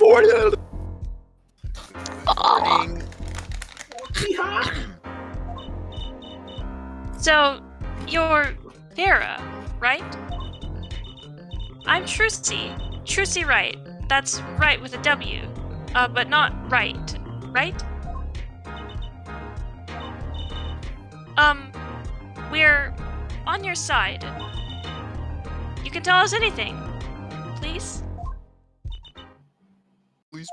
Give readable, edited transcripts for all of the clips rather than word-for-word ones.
morning. Morning. So, you're Vera, right? I'm Trucy. Trucy Wright. That's right with a W. But not right. Right? We're on your side. You can tell us anything. Please? Please.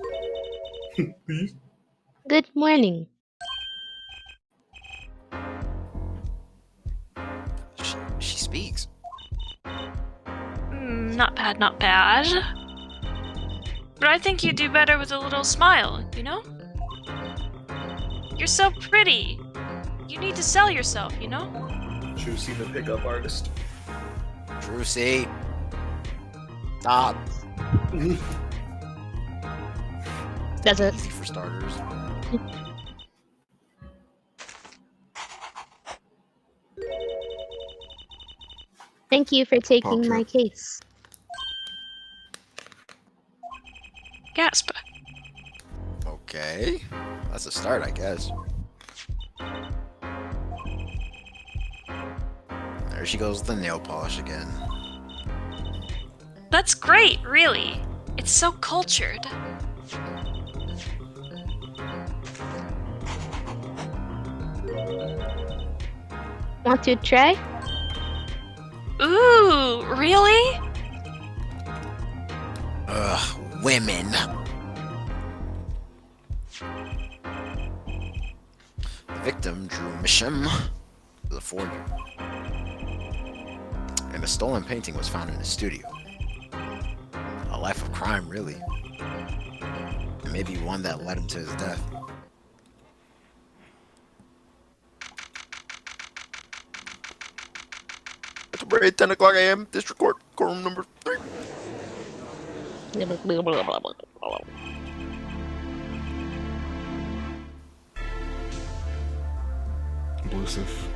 Please. Good morning. She speaks. Not bad, not bad. But I think you do better with a little smile, you know? You're so pretty. You need to sell yourself, you know? Juicy the pickup artist. Trucy. Stop. That's it. Easy for starters. Thank you for taking Okay. my case. Gasp. Okay. That's a start, I guess. There she goes with the nail polish again. That's great, really. It's so cultured. Want to try? Ooh, really? Ugh, women. The victim drew Misham, the forger. And a stolen painting was found in his studio. A life of crime, really. And maybe one that led him to his death. It's about 10 o'clock a.m. District Court, courtroom number 3. Elusive.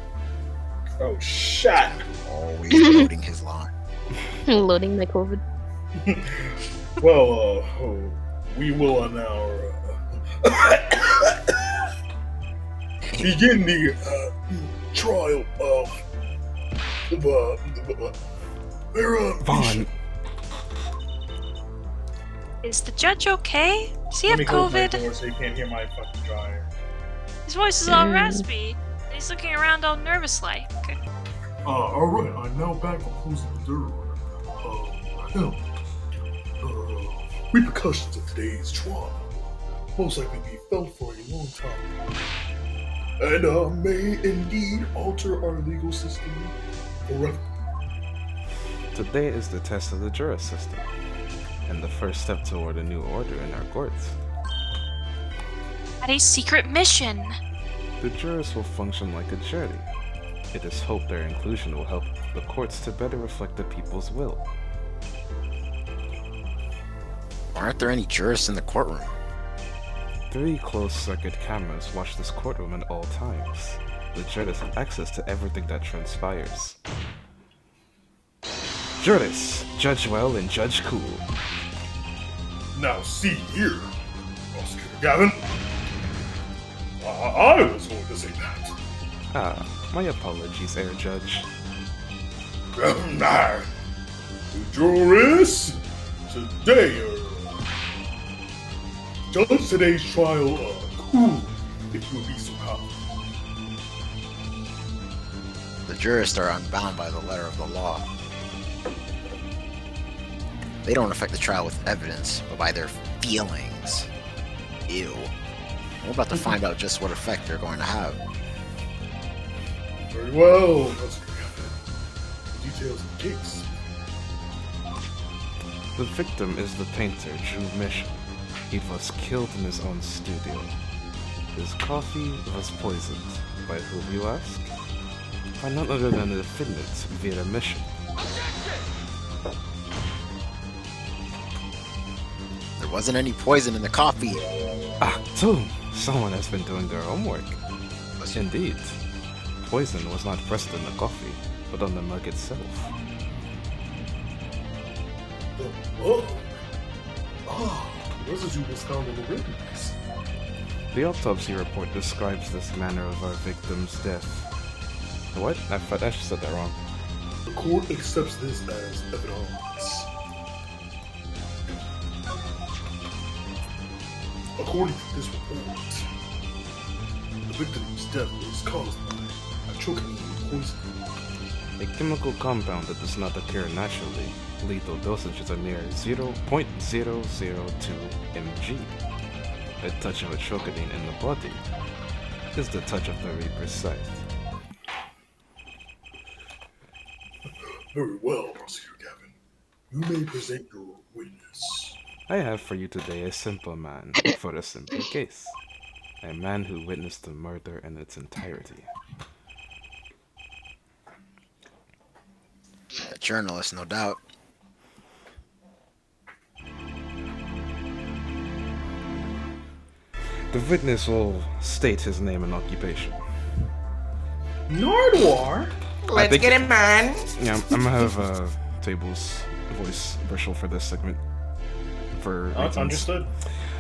Oh, shit. Always loading his line. Loading my COVID. Well, we will now begin the trial of Vera. Vaughn. Is the judge okay? Does he Let have me close my COVID? door so you can't hear my fucking dryer. His voice is all raspy. And he's looking around all nervous like. Alright, I'm now back on closing the door. Repercussions of today's trial most likely be felt for a long time. And may indeed alter our legal system forever. Today is the test of the juror system, and the first step toward a new order in our courts. At a secret mission. The jurors will function like a jury. It is hoped their inclusion will help the courts to better reflect the people's will. Aren't there any jurists in the courtroom? 3 closed-circuit cameras watch this courtroom at all times. The jurors have access to everything that transpires. Jurors, Judge Well and Judge Cool. Now see here, Prosecutor Gavin. I was going to say that. Ah, my apologies, Air Judge. Now, the jurors, today, judge today's trial, cool, if you would be so kind. The jurists are unbound by the letter of the law. They don't affect the trial with evidence, but by their feelings. Ew. We're about to find out just what effect they're going to have. Very well, Prosecutor Gavin. Details of the case. The victim is the painter Drew Mission. He was killed in his own studio. His coffee was poisoned. By whom, you ask? By none other than the defendant, Vera Mission. There wasn't any poison in the coffee. Ah, so someone has been doing their homework. Indeed. Poison was not pressed in the coffee, but on the mug itself. residue was found on the ribs. The autopsy report describes this manner of our victim's death. What? I said that wrong. The court accepts this as evidence. According to this report, the victim's death was caused by atropine poisoning. A chemical compound that does not occur naturally. Lethal dosage is a mere 0.002 mg. A touch of atropine in the body is the touch of the Reaper's scythe. Very well, Prosecutor Gavin. You may present your witness. I have for you today a simple man for a simple case. A man who witnessed the murder in its entirety. A journalist, no doubt. The witness will state his name and occupation. Nardwar? Let's get him, man. Yeah, I'm gonna have Tablez voice Bristol for this segment. For reasons. Understood.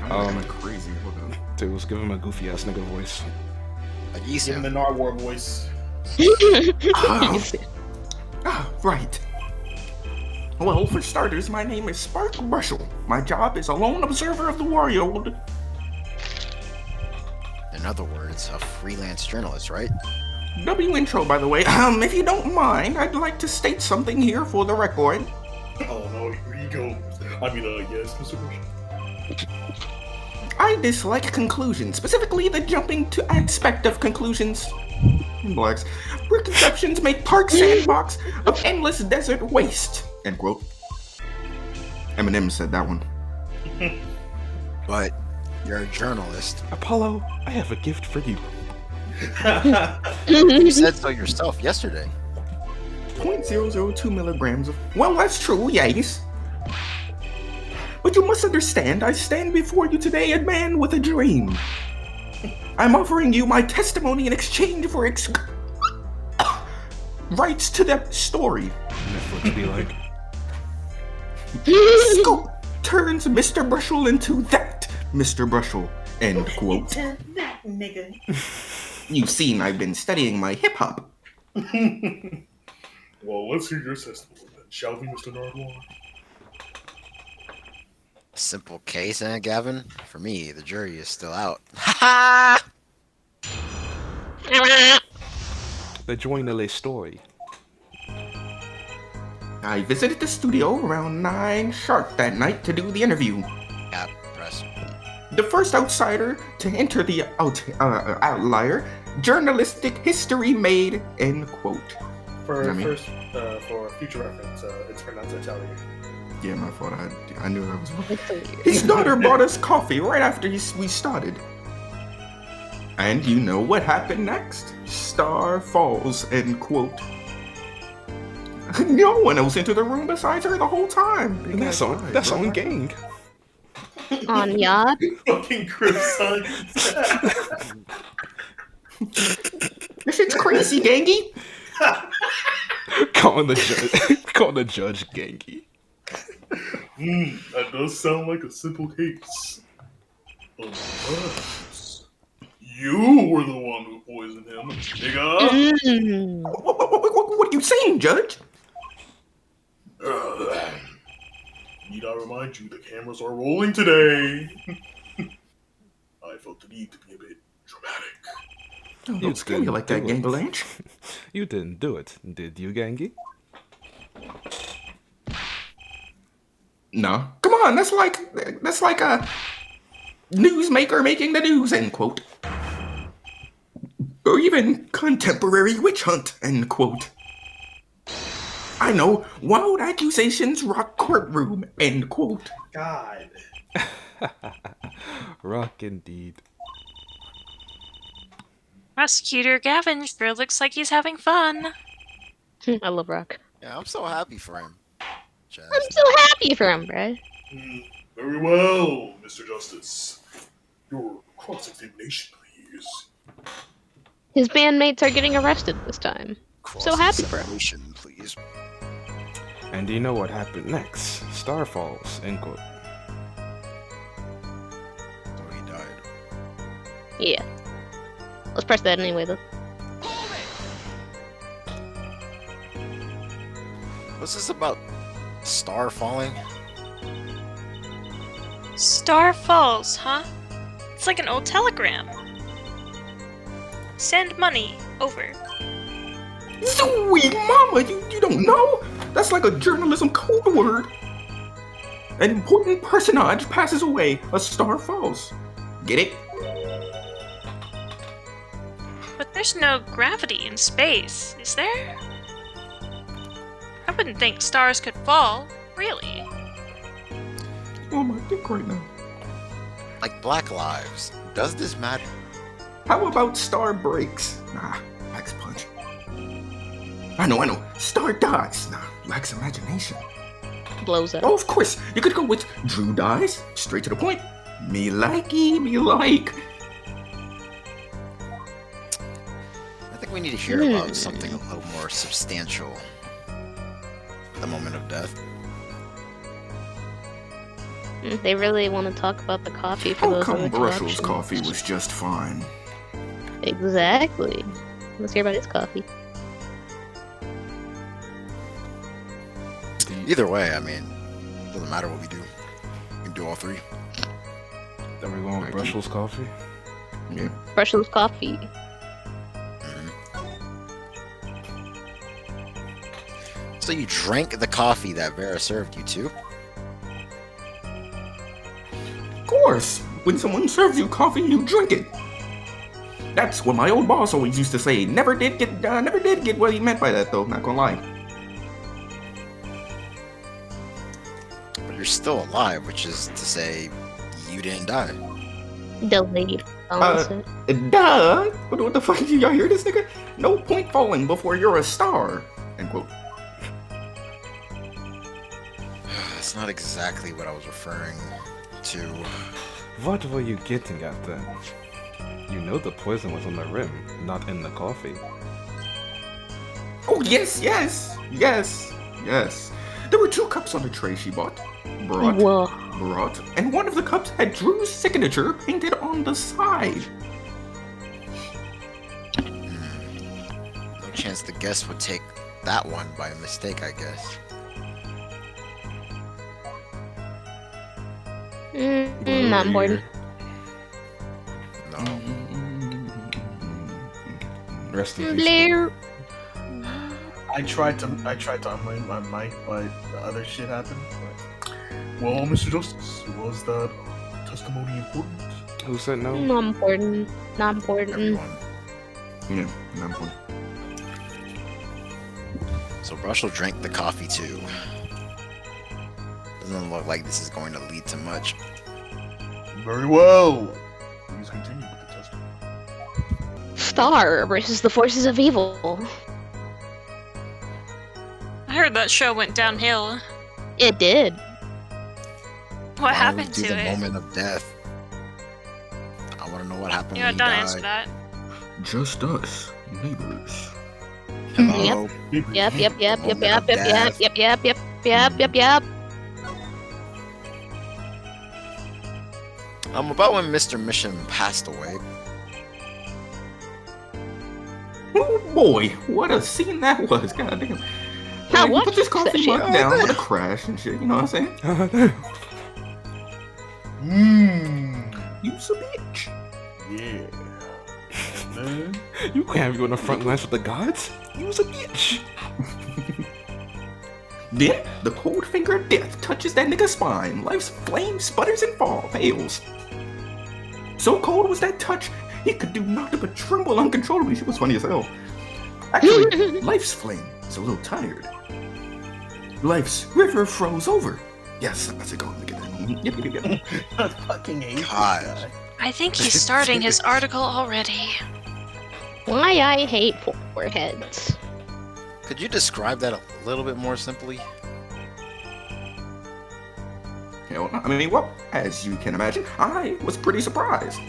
I'm crazy. Hold on. Tablez, give him a goofy ass nigga voice. Like Give easy. him the Nardwar voice. Right. Well, for starters, my name is Spark Brushel. My job is a lone observer of the world. In other words, a freelance journalist, right? W intro, by the way. If you don't mind, I'd like to state something here for the record. Oh no, here he goes. Yes, Mr. Bush. I dislike conclusions, specifically the jumping to aspect of conclusions. Blacks. Preconceptions make park sandbox of endless desert waste. End quote. Eminem said that one. But you're a journalist. Apollo, I have a gift for you. You said so yourself yesterday. 0.002 milligrams of... Well, that's true, yes. But you must understand, I stand before you today a man with a dream. I'm offering you my testimony in exchange for rights to that story. Netflix be like, Scoop turns Mr. Brushel into that Mr. Brushel. End quote. That nigga. You've seen I've been studying my hip-hop. Well, let's hear your testimony then, shall we, Mr. Nardwar? Simple case, eh, Gavin? For me, the jury is still out. Ha the Joinele story. I visited the studio around 9 sharp that night to do the interview. Yeah, press. The first outsider to enter the outlier, journalistic history made, end quote. For I mean- for future reference, it's pronounced Italian. Yeah, my fault. I knew I was wrong. It's so weird. His daughter brought us coffee right after we started. And you know what happened next? Star falls, end quote. No one else entered the room besides her the whole time. And that's on gang. On yacht. Fucking Crip Science. This shit's crazy, gangy. Calling the judge gangy. That does sound like a simple case. Unless you were the one who poisoned him, nigga. What are you saying, Judge? Need I remind you, the cameras are rolling today. I felt the need to be a bit dramatic. Don't scare me like that, Gangalanche. You didn't do it, did you, Gangy? No. Come on, that's like a newsmaker making the news, end quote. Or even contemporary witch hunt, end quote. I know, wild accusations rock courtroom, end quote. God. Rock indeed. Prosecutor Gavin sure looks like he's having fun. I love Rock. Yeah, I'm so happy for him. Just, I'm so happy for him, bro. Very well, Mr. Justice. Your cross-examination, please. His bandmates are getting arrested this time. So happy for him. cross-examination, please. And do you know what happened next? Star falls, end quote. Yeah. Let's press that anyway, though. What's this about star falling? Star falls, huh? It's like an old telegram. Send money over. Sweet mama, you don't know? That's like a journalism code word. An important personage passes away, a star falls. Get it? But there's no gravity in space, is there? I wouldn't think stars could fall, really. Oh my dick right now. Like Black Lives. Does this matter? How about star breaks? Nah, lacks punch. I know. Star dies. Nah, lacks imagination. Blows up. Oh, of course. You could go with Drew dies. Straight to the point. Me likey, me like. I think we need to hear about something a little more substantial. The moment of death. They really want to talk about the coffee for How those come other two Brussels options. coffee was just fine? Exactly. Let's hear about his coffee. Either way, I mean, doesn't matter what we do. We can do all three. Are we going with Brussels coffee? Yeah. Brussels coffee. So you drank the coffee that Vera served you too? Of course. When someone serves you coffee, you drink it. That's what my old boss always used to say. Never did get what he meant by that, though. Not gonna lie. But you're still alive, which is to say, you didn't die. Delayed. Duh. What the fuck? Did y'all hear this nigga? No point falling before you're a star. End quote. That's not exactly what I was referring to. What were you getting at then? You know the poison was on the rim, not in the coffee. Oh, yes. There were 2 cups on the tray she brought, and one of the cups had Drew's signature painted on the side. No chance the guest would take that one by mistake, I guess. Not important. No. Rest in peace. Blair. I tried to unmute my mic, but the other shit happened. But... Well, Mr. Justice, was that testimony important? Who said no? Not important. Not important. Everyone. Yeah, not important. So Brushel drank the coffee too. Doesn't look like this is going to lead to much. Very well. Please continue with the testimony. Star versus the forces of evil. I heard that show went downhill. It did. What Why happened would we to do the it? moment of death? I want to know what happened You when know, he don't died. answer that. Just us, neighbors. Hello? Yep. About when Mr. Mission passed away. Oh boy, what a scene that was. God damn. I He watched put this that coffee shit. mug down with a crash and shit, you know what I'm saying? You's a bitch. Yeah. And then... You can't have you on the front lines with the gods? You was a bitch. Then, the cold finger of death touches that nigga's spine. Life's flame sputters and fails. So cold was that touch, he could do nothing but tremble uncontrollably. She was funny as hell. Actually, Life's flame is a little tired. Life's river froze over. Yes, that's a go. Look at that. Yep. I fucking hate this God. guy. I think he's starting his article already. Why I hate foreheads. Could you describe that a little bit more simply? Hell, I mean, well, as you can imagine, I was pretty surprised.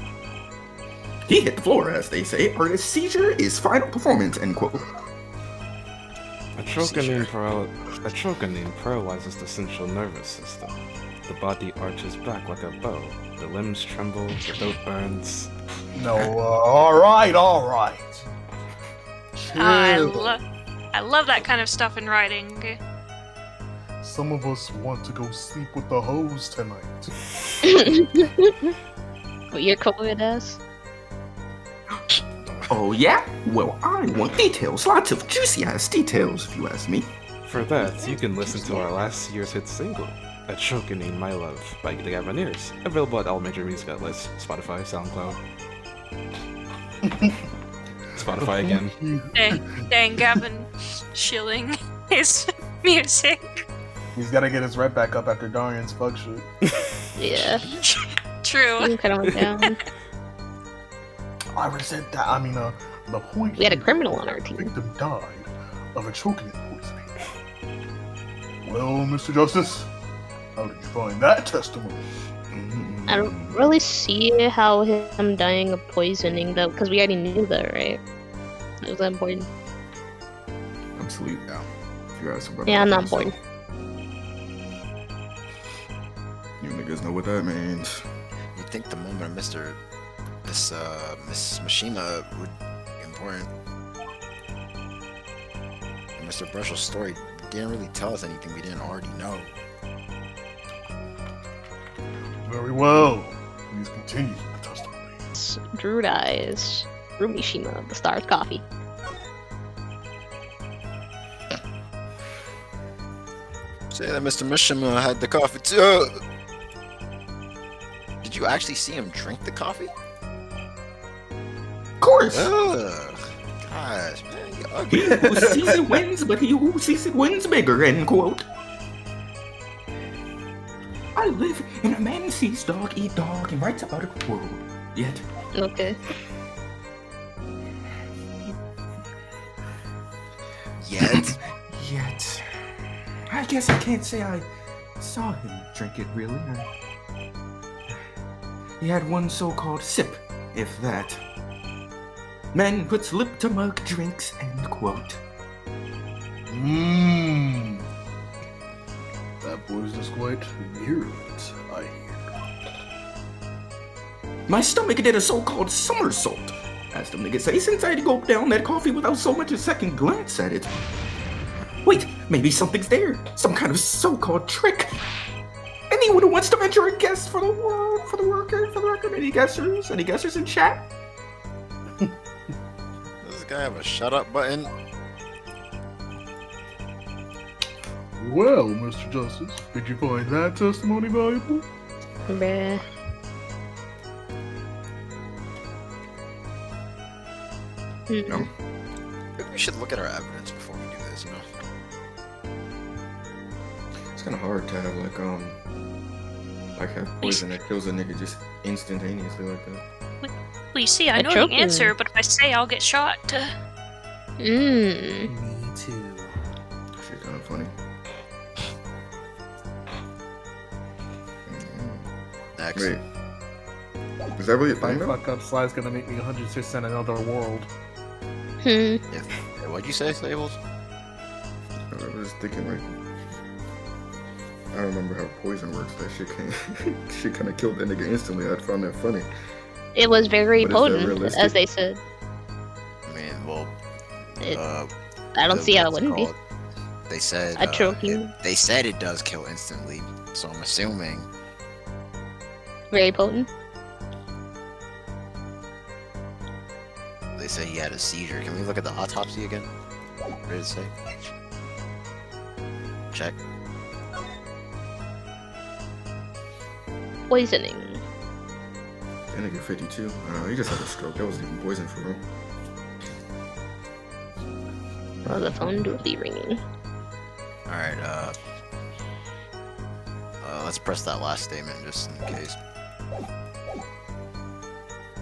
He hit the floor, as they say. Artist seizure is final performance, end quote. A trocanine paralyzes the central nervous system. The body arches back like a bow. The limbs tremble, the throat burns, No, all right. I Chill. love that kind of stuff in writing. Some of us want to go sleep with the hoes tonight. What your COVID ass? Oh yeah? Well, I want details. Lots of juicy ass details, if you ask me. For that, you can listen to our last year's hit single, A Choking in My Love by the Gavaneers, available at all major music outlets, Spotify, SoundCloud. Spotify again. Dang, Gavin shilling his music. He's gotta get his right back up after Darien's fuck shit. Yeah. True. You kind of went down. I already said that. I mean, the point. We had a here, criminal on our the team. victim died of a choking poisoning. Well, Mr. Justice, how did you find that testimony? I don't really see how him dying of poisoning though, because we already knew that, right? It was that important. I'm asleep now. If you ask about Yeah, I'm not myself. bored. You niggas know what that means. You'd think the moment of Miss Mishima would be important. And Mr. Brushell's story didn't really tell us anything we didn't already know. Very well. Please continue with the testimony. It's Drew dies. Drew Mishima, the Star of Coffee. Say that Mr. Mishima had the coffee too. Did you actually see him drink the coffee? Of course! Ugh. Gosh, man, you He ugly. who sees it wins, but he who sees it wins bigger, end quote. I live in a man sees dog eat dog and writes about it world. Yet, Okay. Yet. I guess I can't say I saw him drink it really. He had one so-called sip, if that. Man puts lip to mug drinks, end quote. Mmm. That boy's just quite virulent, I hear. My stomach did a so-called somersault, as them niggas say, since I had to gulp down that coffee without so much as a second glance at it. Wait, maybe something's there. Some kind of so-called trick. Anyone who wants to venture a guess for the world, for the record, any guessers? Any guessers in chat? Does this guy have a shut up button? Well, Mr. Justice, did you find that testimony valuable? Bruh. No. Maybe we should look at our evidence before we do this, you know? It's kind of hard to have have poison that kills a nigga just instantaneously like that. Well, you see, I A know the choker. answer, but if I say I'll get shot. Mmm. Me too. Shit, kind of funny. Next. Wait. Is that really a If I thing though? fuck up, Sly's gonna make me 100% another world. Hmm. What'd you say, Stables? I was thinking like, I don't remember how poison works. That shit shit kind of killed that nigga instantly. I found that funny. It was very But is that potent, realistic? as they said. I mean, well, It, I don't see how it what's wouldn't be. called? They said A choking. they said it does kill instantly, so I'm assuming. Very potent. They say he had a seizure. Can we look at the autopsy again? What did it say? Check. Poisoning. That nigga 52. He just had a stroke. That wasn't even poison for real. Oh, the phone duly ringing. Alright, let's press that last statement just in case.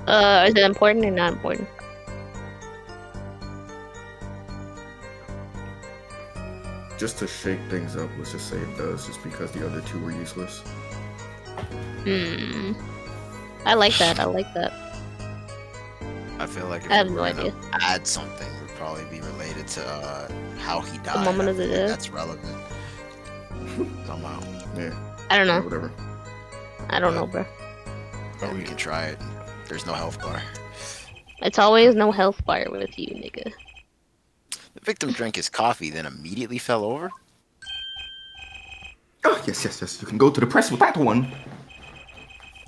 Is it important or not important? Just to shake things up, let's just say it does, just because the other two were useless. Hmm. I like that. I like that. I feel like if I have we no were gonna idea. add something, it would probably be related to how he died. moment I of the feel like death? that's relevant. Somehow. Yeah, I don't know. whatever. I don't know, bro. Or we can try it. There's no health bar. It's always no health bar with you, nigga. The victim drank his coffee, then immediately fell over? Oh, yes. You can go to the press with that one.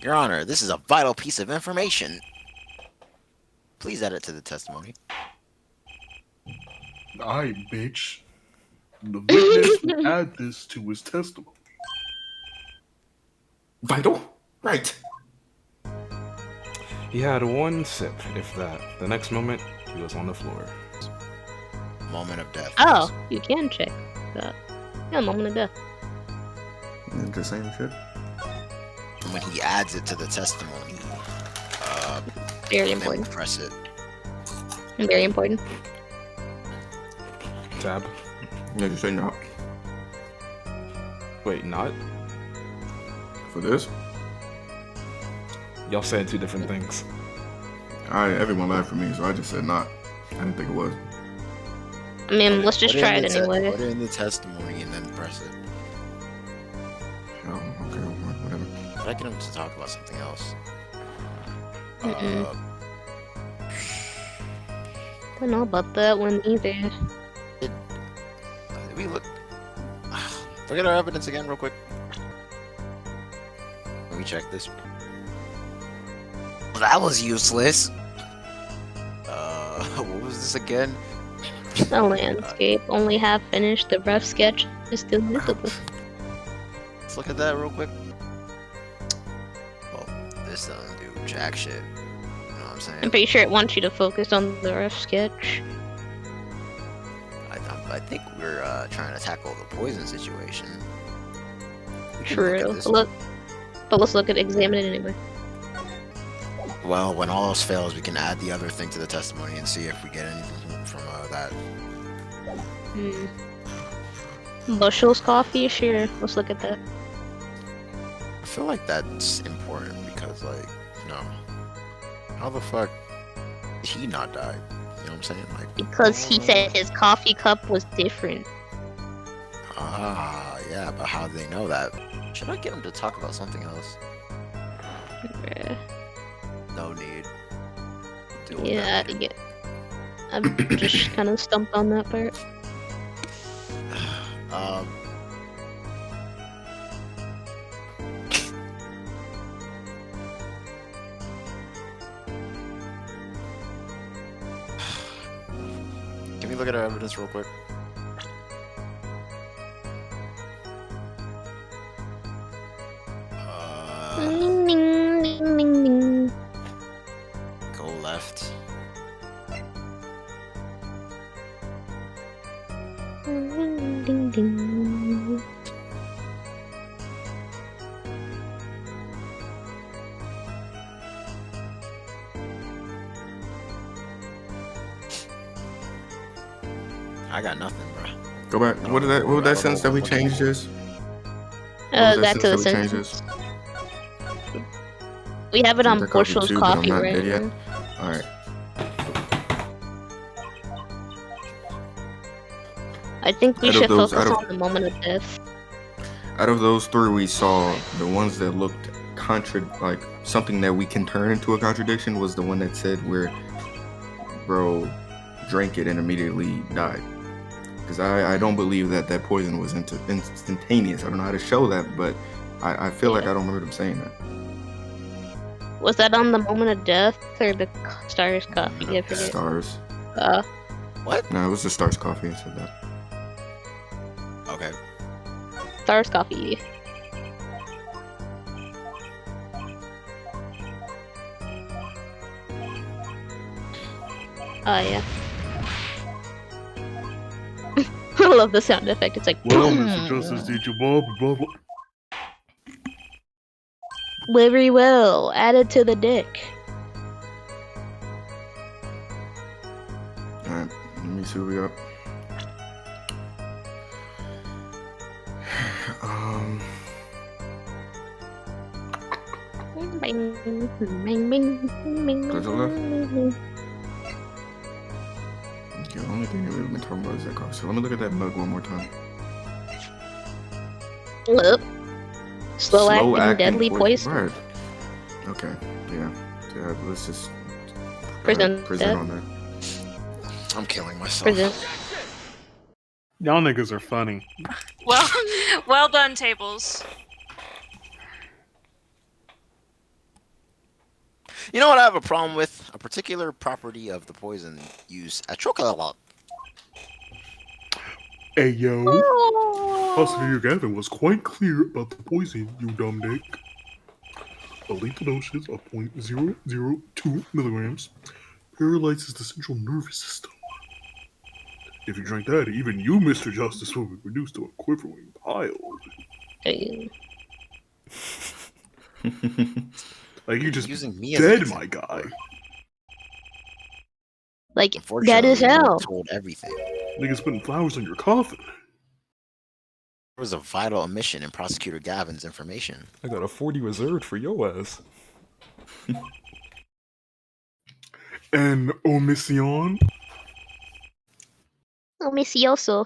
Your Honor, this is a vital piece of information. Please add it to the testimony. Alright, bitch. The witness will add this to his testimony. Vital? Right. He had one sip, if that. The next moment, he was on the floor. Moment of death. Oh, you can check that. Yeah, moment of death. It's the same shit. And when he adds it to the testimony, Very then important. press it. Very important. Tab. Yeah, just say no. Wait, not? For this? Y'all said two different things. Everyone lied for me, so I just said not. I didn't think it was. I mean, let's just Put try in it the anyway. Put it in the testimony and then press it. Oh, okay, whatever. But I get him to talk about something else. Don't know about that one either. We look at our evidence again real quick. Let me check this. That was useless. What was this again? The landscape only half finished. The rough sketch is still visible. Let's look at that real quick. Well, this doesn't do jack shit. You know what I'm saying? I'm pretty sure it wants you to focus on the rough sketch. I think we're trying to tackle the poison situation. We can True. look at this. But let's look at examine it anyway. Well, when all else fails, we can add the other thing to the testimony and see if we get anything from that. Bushels coffee, sure. Let's look at that. I feel like that's important because, like, you know, how the fuck did he not die? You know what I'm saying? Like, Because he said his coffee cup was different. yeah, but how do they know that? Should I get him to talk about something else? Bruh. No need. Deal with Yeah, that. yeah. I'm just kind of stumped on that part. Can we look at our evidence real quick? Ding, ding, ding, ding, ding. Go left. Ding, ding, ding. I got nothing, bro. Go back. What did that? What was that sentence that we changed this? Back to the change sentence. We have it on Drink that coffee Bushels too, but I'm coffee not right dead yet. now. All right. I think we Out of should those- focus out of- on the moment of death. Out of those three, we saw the ones that looked like something that we can turn into a contradiction was the one that said where bro drank it and immediately died. Because I don't believe that poison was instantaneous. I don't know how to show that, but I feel like I don't remember them saying that. Was that on the moment of death or the Stars coffee? I forget. Stars. What? No, it was the Stars coffee. I said that. Okay. Stars coffee. Oh yeah. I love the sound effect. It's like. Well, Mr. Justice, did you blah blah blah? Very well. Added to the dick. All right. Let me see what we got. Bing, bing, bing, bing, Go to the left. bing. Okay, the only thing that we've been talking about is that coffee. So let me look at that mug one more time. Whoop. Slow acting deadly poison. Right. Okay. Yeah. let's just Present present that. on that. I'm killing myself. Present. Y'all niggas are funny. Well, well done, Tables. You know what I have a problem with? A particular property of the poison used atrokalot. Hey yo, Officer Gavin was quite clear about the poison, you dumb dick. A lethal dosage of 0.002 milligrams paralyzes the central nervous system. If you drink that, even you, Mr. Justice, will be reduced to a quivering pile. Hey, Like you just Using me as an dead, example. my guy. like, that Unfortunately, is we weren't hell. told everything. Niggas putting flowers on your coffin. There was a vital omission in Prosecutor Gavin's information. I got a 40 reserved for your ass. And omission. Oh, Missioso.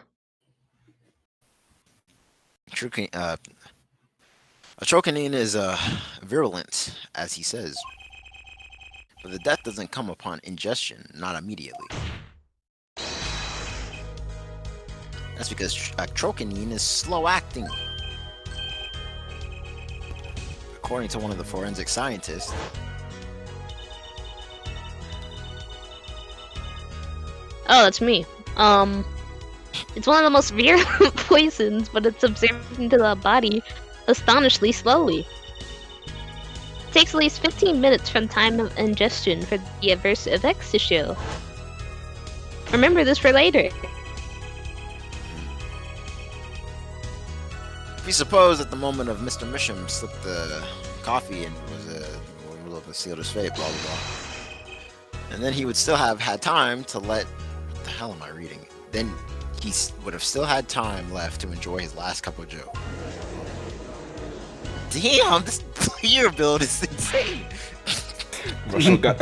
Atrocanine is virulent, as he says. But the death doesn't come upon ingestion, not immediately. That's because atrocanine is slow acting. According to one of the forensic scientists, Oh, that's me. It's one of the most virulent poisons, but it's absorbed into the body astonishingly slowly. It takes at least 15 minutes from time of ingestion for the adverse effects to show. Remember this for later. if you suppose at the moment of Mr. Misham slipped the coffee and was sealed his fate, blah blah blah, and then he would still have had time to let. What the hell am I reading? Then he would have still had time left to enjoy his last cup of Joe. Damn, this player build is insane. Russell got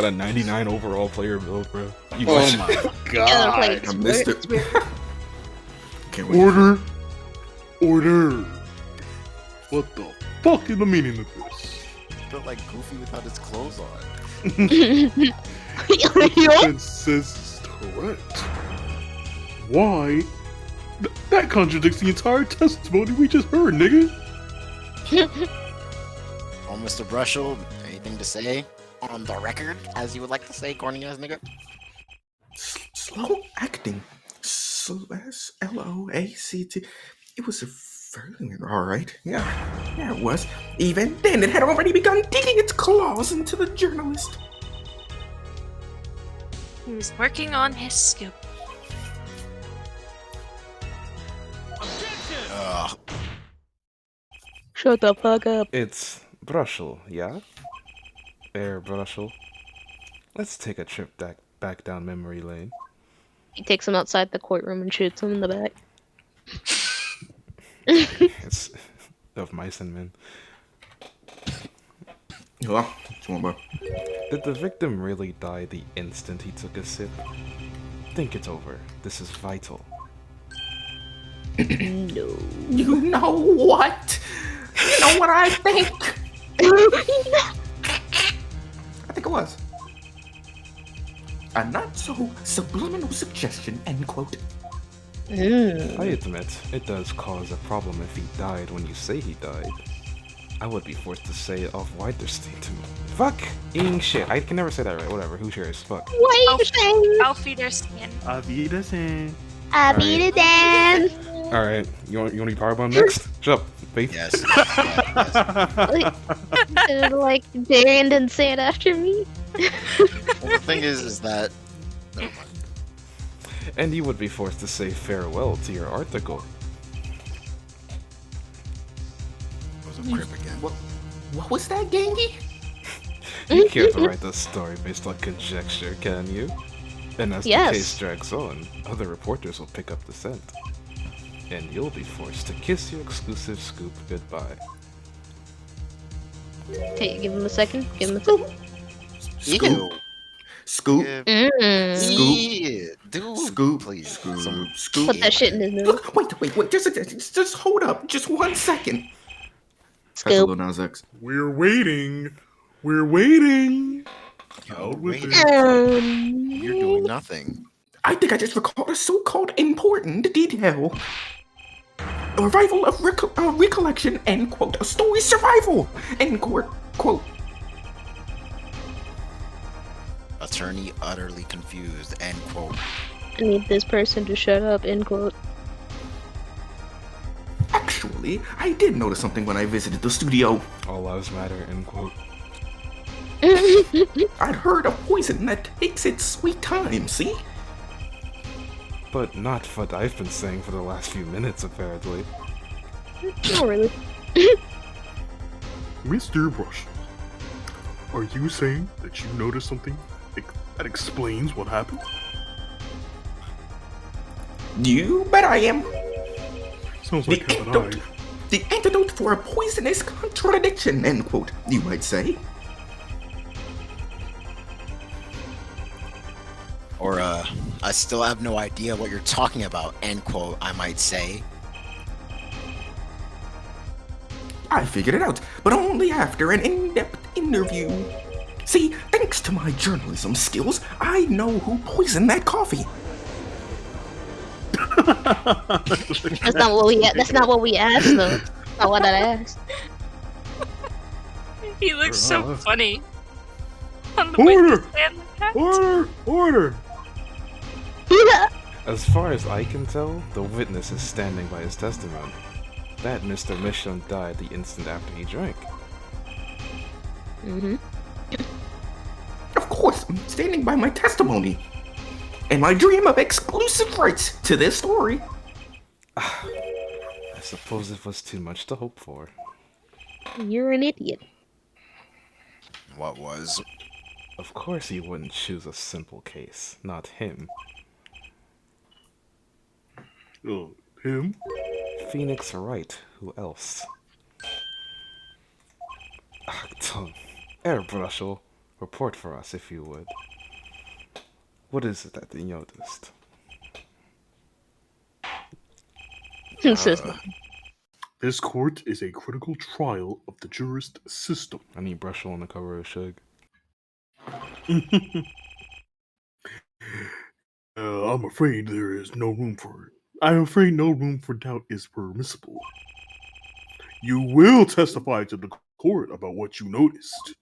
a 99 overall player build, bro. You Oh watch- my Yeah, like, god. I missed it. it's weird. Can't wait. Order. Order. What the fuck is the meaning of this? Built like Goofy without his clothes on. Defense says it's correct. Why? That contradicts the entire testimony we just heard, nigga. Oh, Mr. Brushel, anything to say on the record, as you would like to say, corny ass nigga? Slow acting. Sloact. It was a very alright. Yeah, it was. Even then, it had already begun digging its claws into the journalist. He was working on his scoop. Ugh. Shut the fuck up. It's Brushel, yeah? There, Brushel. Let's take a trip back down memory lane. He takes him outside the courtroom and shoots him in the back. It's of mice and men. Well, what you want, bro? Did the victim really die the instant he took a sip? Think it over. This is vital. No. You know what? You know what I think? I think it was. A not so subliminal suggestion, end quote. I admit, it does cause a problem if he died when you say he died. I would be forced to say it off wider statement. Fuck! Eating shit. I can never say that right. Whatever. Who cares? Fuck. What are you saying? I'll feed her skin. I beat it then. Alright. You want to be powerbomb next? Shut up, Phaith. Yes. Like, Darien didn't say it after me. Well, the thing is that. Never mind. And you would be forced to say farewell to your article. It was a crib again. What was that, Gangy? You can't write a story based on conjecture, can you? And as Yes. the case drags on, other reporters will pick up the scent. And you'll be forced to kiss your exclusive scoop goodbye. Okay, give him a second. Give him a second. Ew. Scoop. Yeah. Scoop. Yeah, dude. Scoop. Please. Scoop. Some- Scoop. Put that shit in his nose. Look, wait. Just hold up. Just 1 second. That's a Scoop. Lil Nas X. We're waiting. We're waiting. Yo, Out with wait, it. you're doing nothing. I think I just recalled a so-called important detail. A revival of recollection, end quote. A story survival, end quote. Attorney utterly confused, end quote. I need this person to shut up, end quote. Actually, I did notice something when I visited the studio. All lives matter, end quote. I'd heard of poison that takes its sweet time, see? But not what I've been saying for the last few minutes, apparently. Not really. Mr. Brush, are you saying that you noticed something that explains what happened? You bet I am. Sounds like The an antidote. eye. The antidote for a poisonous contradiction, end quote, you might say. Or, I still have no idea what you're talking about, end quote, I might say. I figured it out, but only after an in-depth interview. See, thanks to my journalism skills, I know who poisoned that coffee. That's not what we. That's not what we asked, though. That's not what I asked. He looks so funny. On the way Order! to stand like that. Order! As far as I can tell, the witness is standing by his testimony. That Mr. Misham died the instant after he drank. Mm-hmm. Of course, I'm standing by my testimony. And my dream of exclusive rights to this story. I suppose it was too much to hope for. You're an idiot. What was? Of course he wouldn't choose a simple case, not him. Him? Phoenix Wright, who else? Tom, Airbrushel, report for us if you would. What is it that you noticed? Says no. This court is a critical trial of the jurist system. I need Brushel on the cover of Shug. I'm afraid there is no room for it. I'm afraid no room for doubt is permissible. You will testify to the court about what you noticed.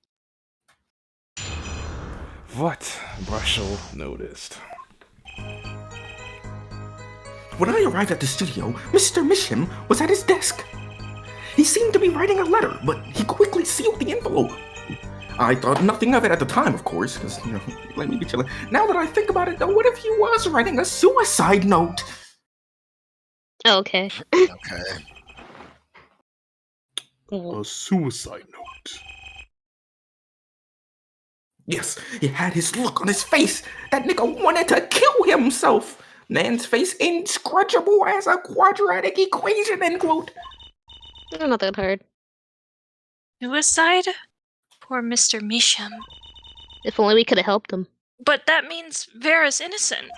What Brushel noticed. When I arrived at the studio, Mr. Misham was at his desk. He seemed to be writing a letter, but he quickly sealed the envelope. I thought nothing of it at the time, of course, because, let me be chilling. Now that I think about it, though, what if he was writing a suicide note? Okay. Okay. A suicide note. Yes, he had his look on his face. That nigga wanted to kill himself. Man's face inscrutchable as a quadratic equation, end quote. Not that hard. Suicide? Poor Mr. Misham. If only we could have helped him. But that means Vera's innocent.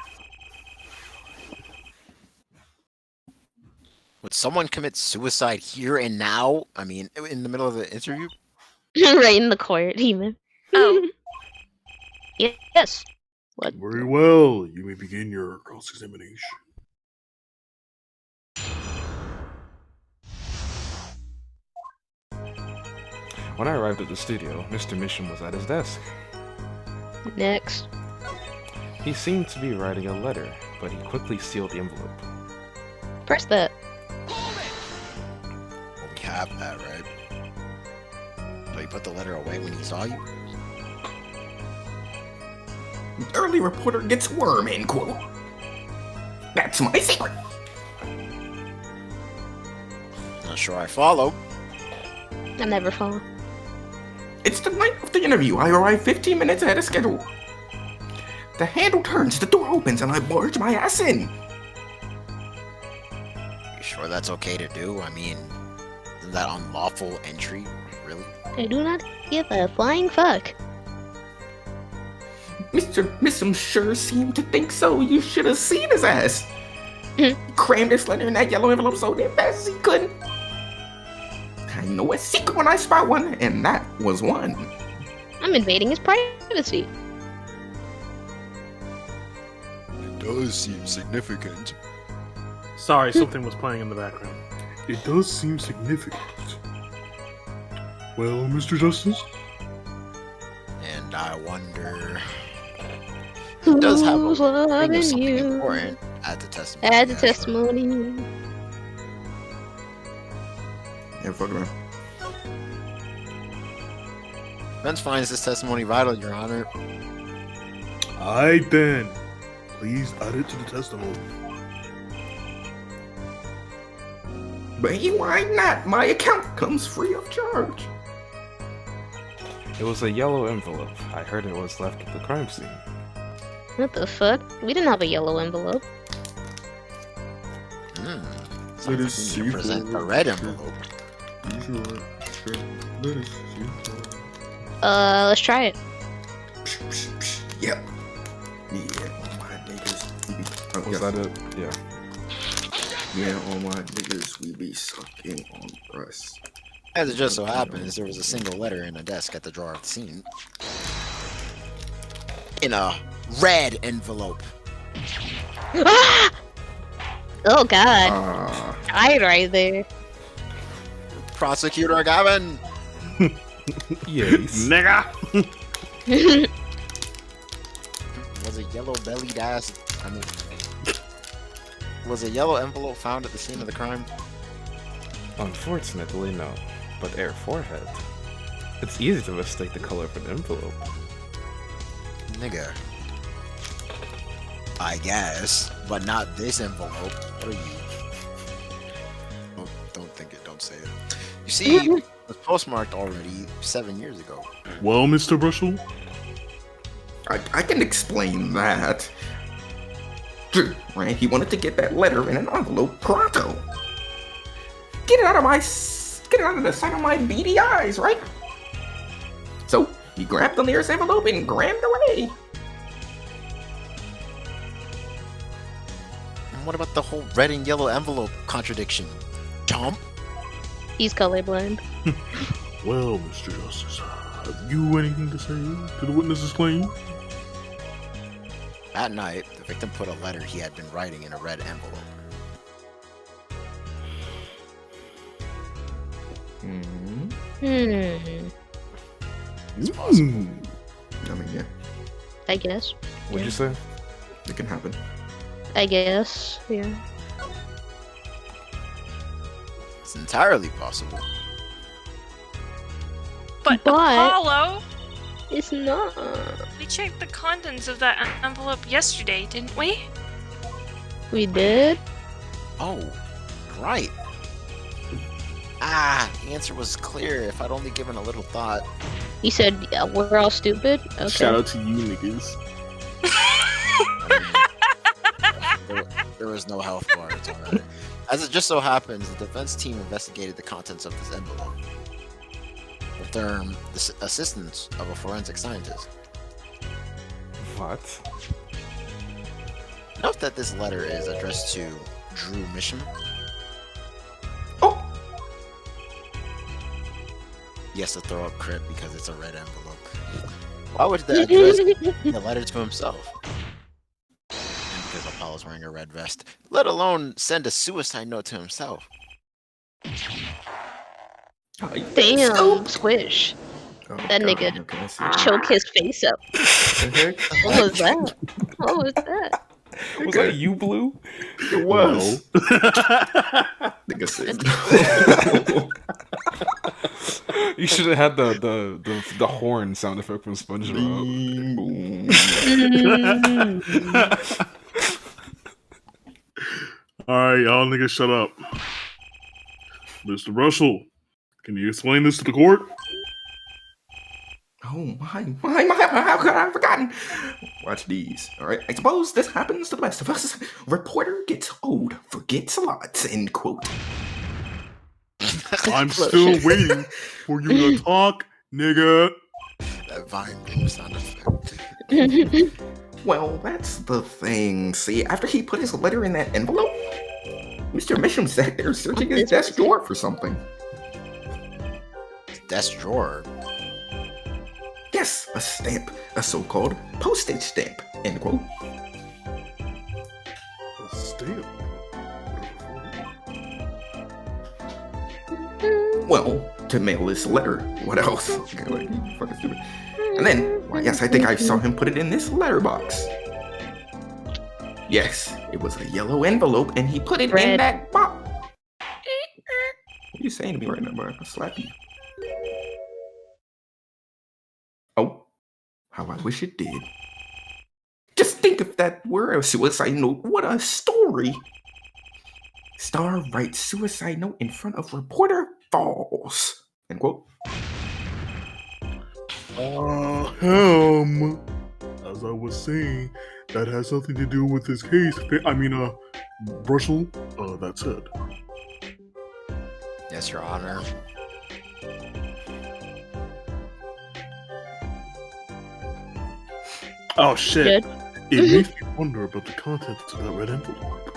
Would someone commit suicide here and now? I mean, in the middle of the interview? Right in the court, even. Oh. Yes. What? Very well. You may begin your cross-examination. When I arrived at the studio, Mr. Misham was at his desk. Next. He seemed to be writing a letter, but he quickly sealed the envelope. Press that. Well, we have that, right? So you put the letter away when he saw you? Early reporter gets worm, end quote. That's my secret. Not sure I follow. I never fall. It's the night of the interview. I arrive 15 minutes ahead of schedule. The handle turns, the door opens, and I barge my ass in. You sure that's okay to do? I mean, isn't that unlawful entry? Really? I do not give a flying fuck. Mr. Misham sure seemed to think so. You should have seen his ass. Crammed his letter in that yellow envelope so damn fast as he could. I know a secret when I spot one, and that was one. I'm invading his privacy. It does seem significant. Sorry, something was playing in the background. It does seem significant. Well, Mr. Justice? And I wonder. It does have Who's a ring loving of something you? important. Add the testimony. Add the yeah, sure. testimony. Yeah, fuck around. Frens finds this testimony vital, Your Honor. Aight then. Please add it to the testimony. But why not? My account comes free of charge. It was a yellow envelope. I heard it was left at the crime scene. What the fuck? We didn't have a yellow envelope. Hmm. Let Sounds us like see you need to present a red envelope. Let's try it. Yep. Yeah, all my niggas. We be, oh, Was yeah. that it? Yeah. Yeah, all my niggas, we be sucking on breasts. As it just so happens, there was a single letter in a desk at the drawer of the scene. In a red envelope. Ah! Oh god. Ah, Died right there. Prosecutor Gavin! Yes. Nigga! Was a yellow bellied ass. Was a yellow envelope found at the scene of the crime? Unfortunately, no. But air forehead. It's easy to mistake the color of an envelope. Nigga. I guess. But not this envelope. What are you? Don't think it, don't say it. You see, it was postmarked already 7 years ago. Well, Mr. Brushel? I can explain that. Right? He wanted to get that letter in an envelope pronto. Get it out of the sight of my beady eyes, right? So he grabbed the nearest envelope and grabbed away. And what about the whole red and yellow envelope contradiction? Tom? He's colorblind. Well, Mr. Justice, have you anything to say to the witness's claim? That night, the victim put a letter he had been writing in a red envelope. Hmm. It's possible. I mean, yeah, I guess. What'd you say? it can happen. I guess. Yeah. It's entirely possible. But But- Apollo, It's not. we checked the contents of that envelope yesterday, didn't we? We did? Oh, right. Ah, the answer was clear if I'd only given a little thought. You said we're all stupid? Okay. Shout out to you niggas. There was no health bar, it's alright. As it just so happens, the defense team investigated the contents of this envelope. With the assistance of a forensic scientist. What? Note that this letter is addressed to Drew Misham. Oh, He has to throw up crit because it's a red envelope. Why would the address be a letter to himself? And because Apollo's wearing a red vest, let alone send a suicide note to himself. Damn, Squish. Oh, That God, nigga okay, I see. choke his face up. What the heck? What was that? What was that? Was that you, Blue? It was. Nigga said. You should have had the horn sound effect from SpongeBob. Bing, boom. Alright, y'all niggas shut up. Mr. Russell, can you explain this to the court? Oh my, how could I have forgotten? Watch these, alright? I suppose this happens to the best of us. Reporter gets old, forgets a lot, end quote. I'm still waiting for you to talk, nigga. That Vine game sound effect. Well, that's the thing. See, after he put his letter in that envelope, Mr. Misham sat there searching his desk drawer for something. Desk drawer. Yes, Yes, a stamp, a so-called postage stamp, end quote. A stamp? Well, to mail this letter. What else? Like, fucking stupid. And then, why, yes, I think I saw him put it in this letterbox. Yes, it was a yellow envelope, and he put it in Red. that box. What are you saying to me right now, bro? I'll slap you. Oh, how I wish it did. Just think if that were a suicide note. What a story. Star writes suicide note in front of reporter falls. End quote. As I was saying, that has something to do with this case. Brussel, that's it. Yes, Your Honor. Oh shit. Good. It makes me wonder about the contents of that red envelope.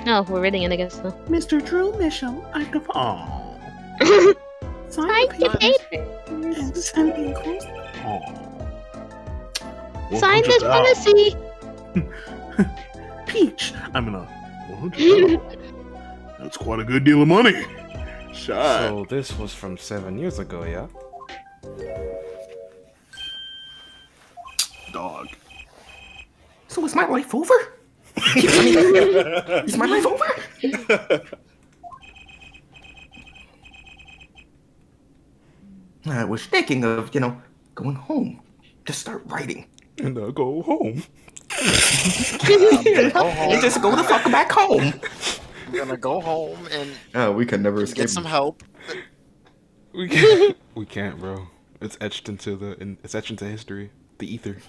Oh, we're reading it, I guess, though. Mr. Drew Mitchell, I could. Oh. Sign the paper. And send me close. Sign this policy. Peach. $100. That's quite a good deal of money. Shot. So this was from 7 years ago, yeah? Dog. So is my life over? Is my life over? I was thinking of, going home to start writing. And go home. And just go the fuck back home. I'm gonna go home and We could never escape. get some help. We can't. We can't, bro. It's etched into history, the ether.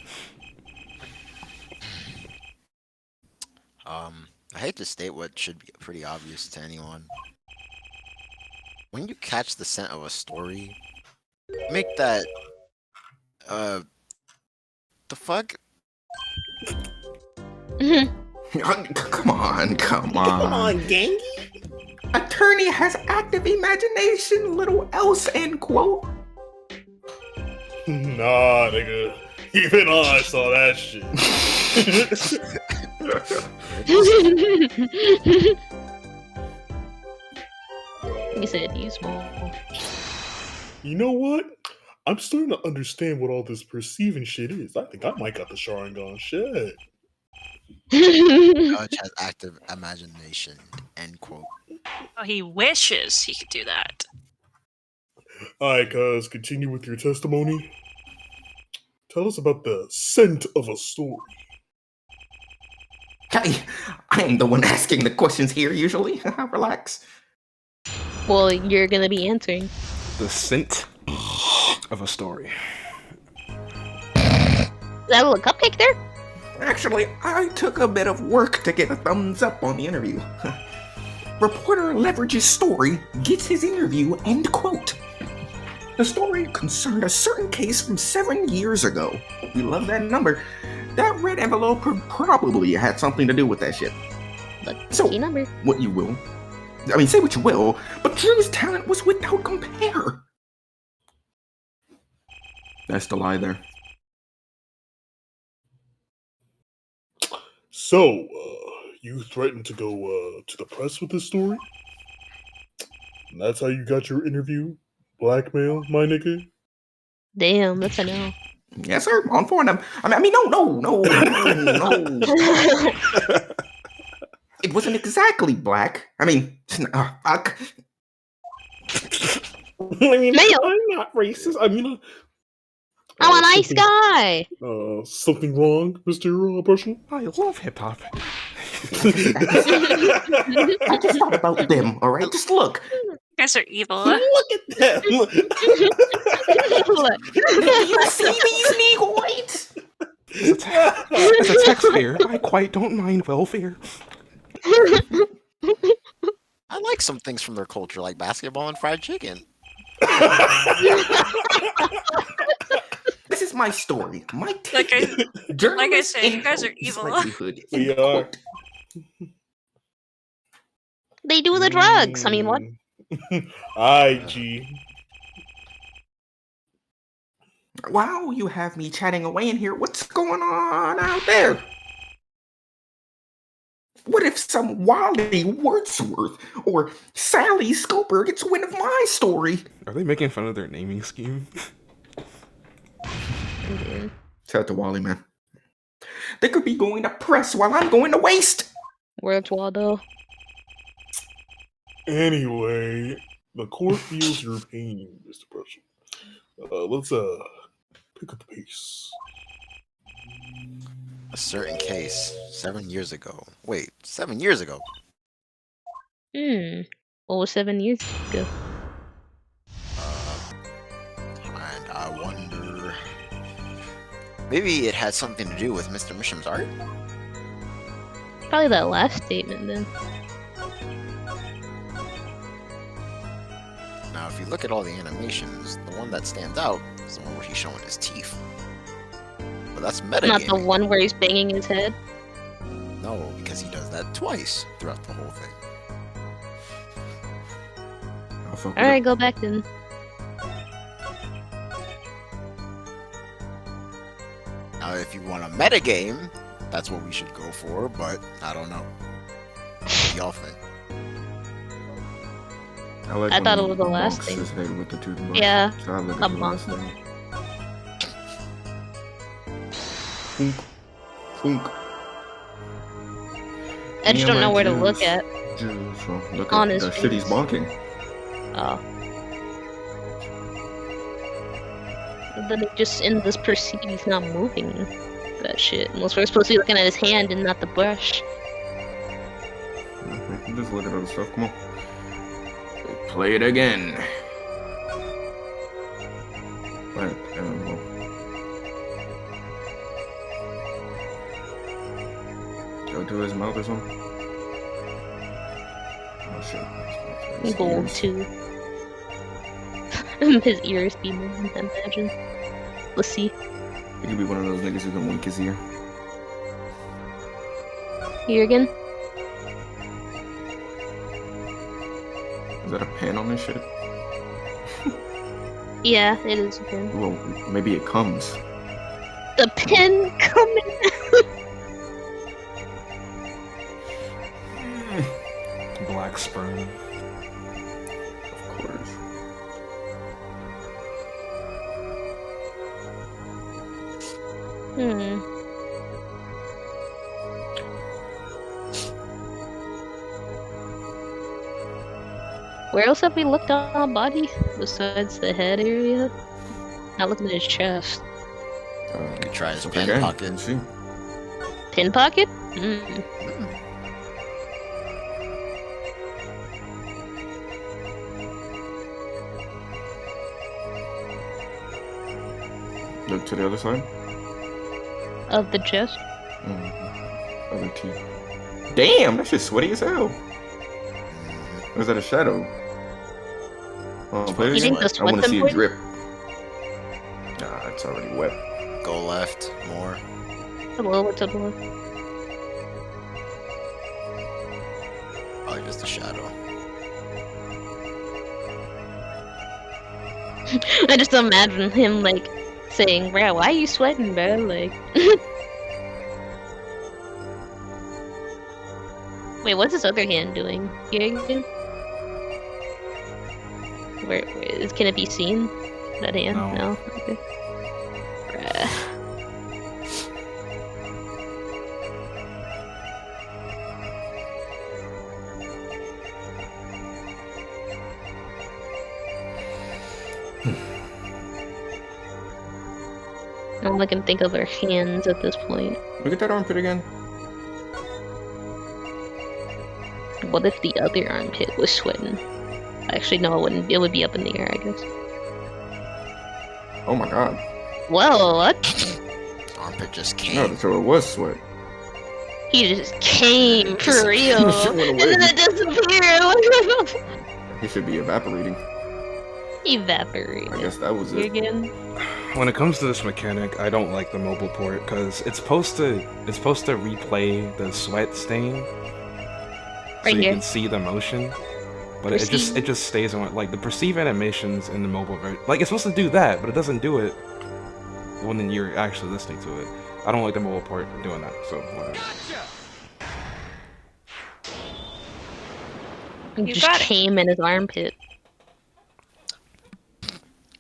I hate to state what should be pretty obvious to anyone. When you catch the scent of a story, make that, the fuck? Come on. Come on, gang. Attorney has active imagination, little else, end quote. Nah, nigga. Even I saw that shit. He said he's small. You know what? I'm starting to understand what all this perceiving shit is. I think I might got the Sharingan shit. Judge has active imagination. End quote. Oh, he wishes he could do that. Alright, cuz, continue with your testimony. Tell us about the scent of a story. I am the one asking the questions here usually. Relax. Well, you're gonna be answering. The scent of a story. Is that a little cupcake there? Actually, I took a bit of work to get a thumbs up on the interview. Reporter leverages story, gets his interview, end quote. The story concerned a certain case from 7 years ago. We love that number. That red envelope probably had something to do with that shit. Lucky number. What you will. Say what you will, but Drew's talent was without compare. That's the lie there. So, you threatened to go to the press with this story? And that's how you got your interview? Blackmail, my nigga? Damn, that's a no. Yes, sir. On for them. No. It wasn't exactly black. Fuck. Mail. I'm not racist. I'm a nice guy. Something wrong, Mr. Brussel? I love hip hop. I just thought about them, alright? Just look. You guys are evil. Look at them. You see these negroids? As a taxpayer, I quite don't mind welfare. I like some things from their culture, like basketball and fried chicken. This is my story. My Like I journalist say, you in guys are Hope's evil. livelihood. We are. They do the drugs. What? Alright, G. Wow, you have me chatting away in here. What's going on out there? What if some Wally Wordsworth or Sally Scoper gets wind of my story? Are they making fun of their naming scheme? Shout out to Wally, man. They could be going to press while I'm going to waste. Where's Waldo? Anyway, the court feels your pain, Mr. Prussian. Let's pick up the pace. A certain case 7 years ago. Wait, 7 years ago? What was 7 years ago? And I wonder... Maybe it had something to do with Mr. Misham's art? Probably that last statement then. Now, if you look at all the animations, the one that stands out is the one where he's showing his teeth. But that's metagaming. Not the one where he's banging his head. No, because he does that twice throughout the whole thing. Alright, go back then. Now, if you want a metagame, that's what we should go for, but I don't know. What do y'all think? I thought it was the last thing. His head with the toothbrush. Yeah, So I look a at the last bonk. thing. Thunk. Thunk. I just don't know where to Juice. look at. Juice. Well, look On at his the shit he's face. bonking. Oh. And then it just in this perceive he's not moving that shit. Unless we're supposed to be looking at his hand and not the brush. Okay, just look at other stuff. Come on. Play it again. Right. Well. Go to his mouth or something. Oh shit. His Gold ears. too. His ears be moving, I imagine. Let's see. He could be one of those niggas who can wink his ear. Here again. Is that a pen on this shit? Yeah, it is a pin. Well, maybe it comes. The pin coming. Black sperm. Of course. Where else have we looked on our body besides the head area? Not looking at his chest. You could try his Okay, pen pocket. let's see. Pin pocket? Look to the other side. Of the chest? Other teeth. Damn, that shit's sweaty as hell. Or is that a shadow? Oh, play it You think again? the I want to sweat see it them drip. Nah, it's already wet. Go left, more. A little bit to the left. Probably just a shadow. I just imagine him like saying, "Bro, why are you sweating, bro?" Like, wait, what's his other hand doing? Here again? Can it be seen? That hand? No. Okay. Bruh. All I can think of are hands at this point. Look at that armpit again. What if the other armpit was sweating? Actually, no, it wouldn't. It would be up in the air, I guess. Oh my god. Whoa, what? Armpit just No, came. so it was sweat. He just came for real, Shit went and away. then it disappeared. He should be evaporating. Evaporated. I guess that was Here it. again. When it comes to this mechanic, I don't like the mobile port because it's supposed to replay the sweat stain, so Right you here. can see the motion. But it Perceive. just stays on like the perceive animations in the mobile version. Like it's supposed to do that, but it doesn't do it when you're actually listening to it. I don't like the mobile part doing that, so whatever. You Just got it. came in his armpit.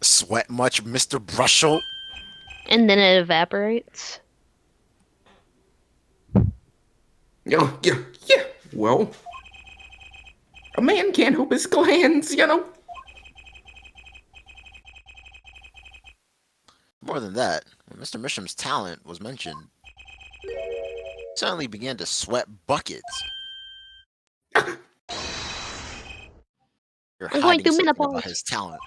Sweat much, Mr. Brushel? And then it evaporates. Yeah. Well, a man can't help his glands, you know. More than that, when Mr. Misham's talent was mentioned, he suddenly began to sweat buckets. You're I'm going hiding through something about menopause. his talent.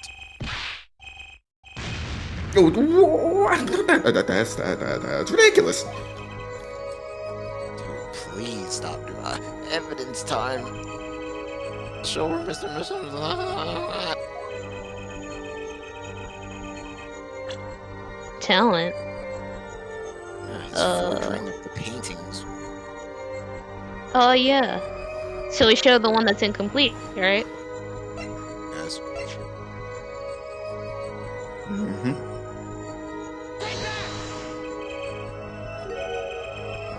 That's ridiculous. Dude, please stop doing that. Evidence time. Show her Mr. Misham's. Talent. He's forging the paintings. Oh yeah. So we show the one that's incomplete, right? Yes.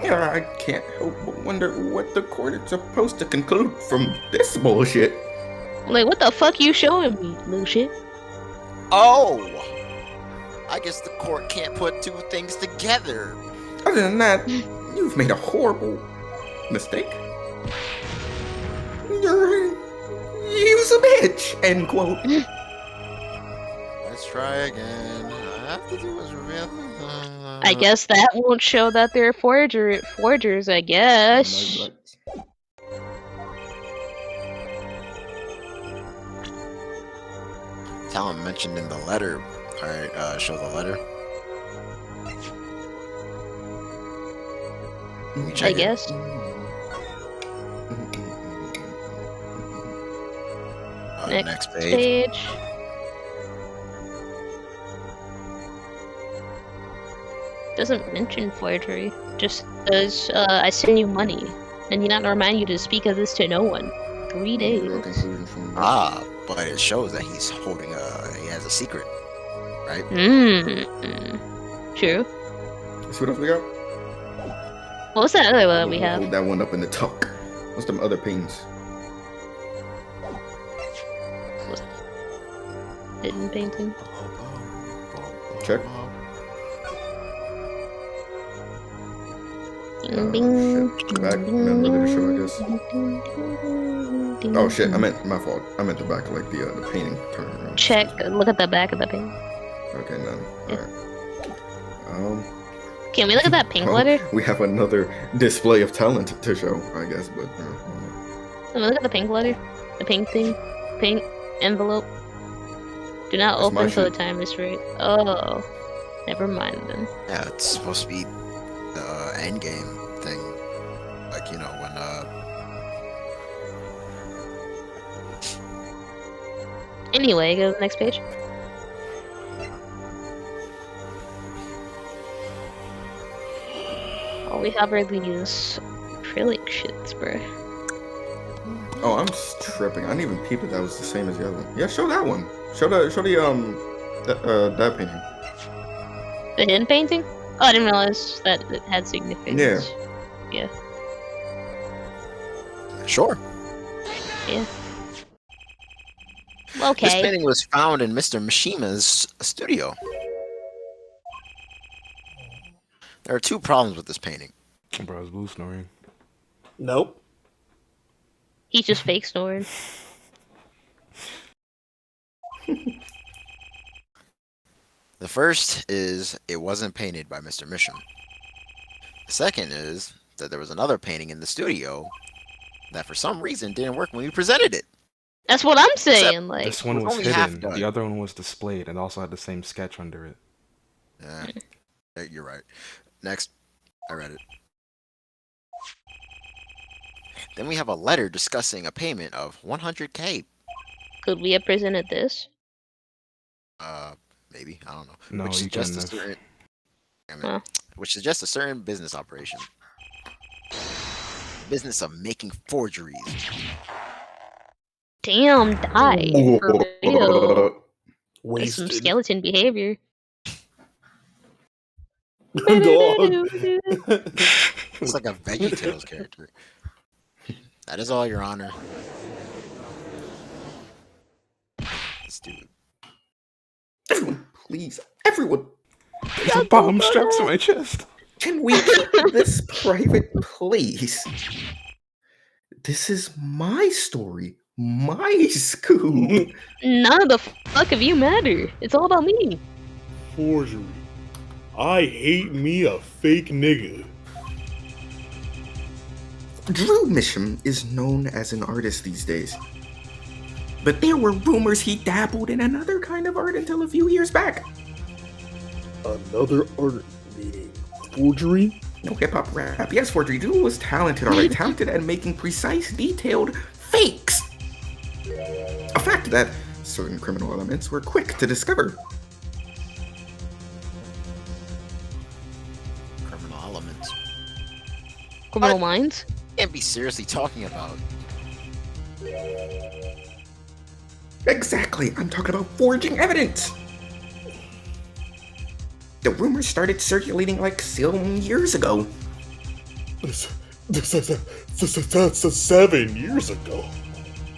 Yeah, I can't help but wonder what the court is supposed to conclude from this bullshit. Like, what the fuck you showing me, little shit? Oh! I guess the court can't put two things together. Other than that, you've made a horrible mistake. You's a bitch, end quote. Let's try again. I have to do is reveal. I guess that won't show that they're forgers, I guess. Talent mentioned in the letter. Alright, show the letter. Let me check I it. guess. Next page. Doesn't mention forgery. Just says, I send you money. And you not remind you to speak of this to no one. 3 days. Ah, but it shows that he's holding he has a secret. Right? True. See what else we got? What was that other one that we have? Hold that one up in the tuck. What's them other paintings? Hidden painting. Check. Bing, bing. Shit. Back. And then the show, I guess. Oh shit, I meant, my fault. I meant the back, like the painting. Turn around. Check. Look at the back of the painting. Okay, none. Yeah. Alright. Can we look at that pink Well, letter? we have another display of talent to show, I guess, but... Can we look at the pink letter? The pink thing? Pink envelope? Do not That's my open till the shit. time is right. Oh. Never mind then. Yeah, it's supposed to be the end game thing. Like, you know, when Anyway, go to the next page. All we have are these acrylic shits, bruh. Oh, I'm tripping. I didn't even peep that was the same as the other one. Yeah, show that one. Show the that painting. The hidden painting? Oh, I didn't realize that it had significance. Yeah. Sure. Yeah. This Okay. painting was found in Mr. Mishima's studio. There are two problems with this painting. Bro, it's blue snoring. Nope. He's just fake snoring. The first is it wasn't painted by Mr. Misham. The second is that there was another painting in the studio that for some reason didn't work when we presented it. That's what I'm saying. Like, This one it was was only half hidden. done. The other one was displayed and also had the same sketch under it. Yeah, you're right. Next, I read it. Then we have a letter discussing a payment of 100K. could we have presented this? Maybe, I don't know. No, which you suggests couldn't a have. certain, damn it. Huh. Which suggests a certain business operation. Business of making forgeries. Damn, die. For real. That's some Wasted. skeleton behavior. Dog. It's like a VeggieTales character. That is all, Your Honor. Stupid. Everyone, please, everyone, There's a bomb strapped to my chest. can we keep this private, please? This is my story, my school. None of the fuck of you matter. It's all about me. Forgery. I hate me a fake nigga. Drew Misham is known as an artist these days. But there were rumors he dabbled in another kind of art until a few years back. Another art meeting. Forgery? No hip-hop rap. Yes, forgery. Drew was talented, alright. Talented at making precise, detailed fakes. A fact that certain criminal elements were quick to discover. Criminal elements. Criminal minds? Can't be seriously talking about. Exactly, I'm talking about forging evidence. The rumors started circulating like some years ago. That's 7 years ago.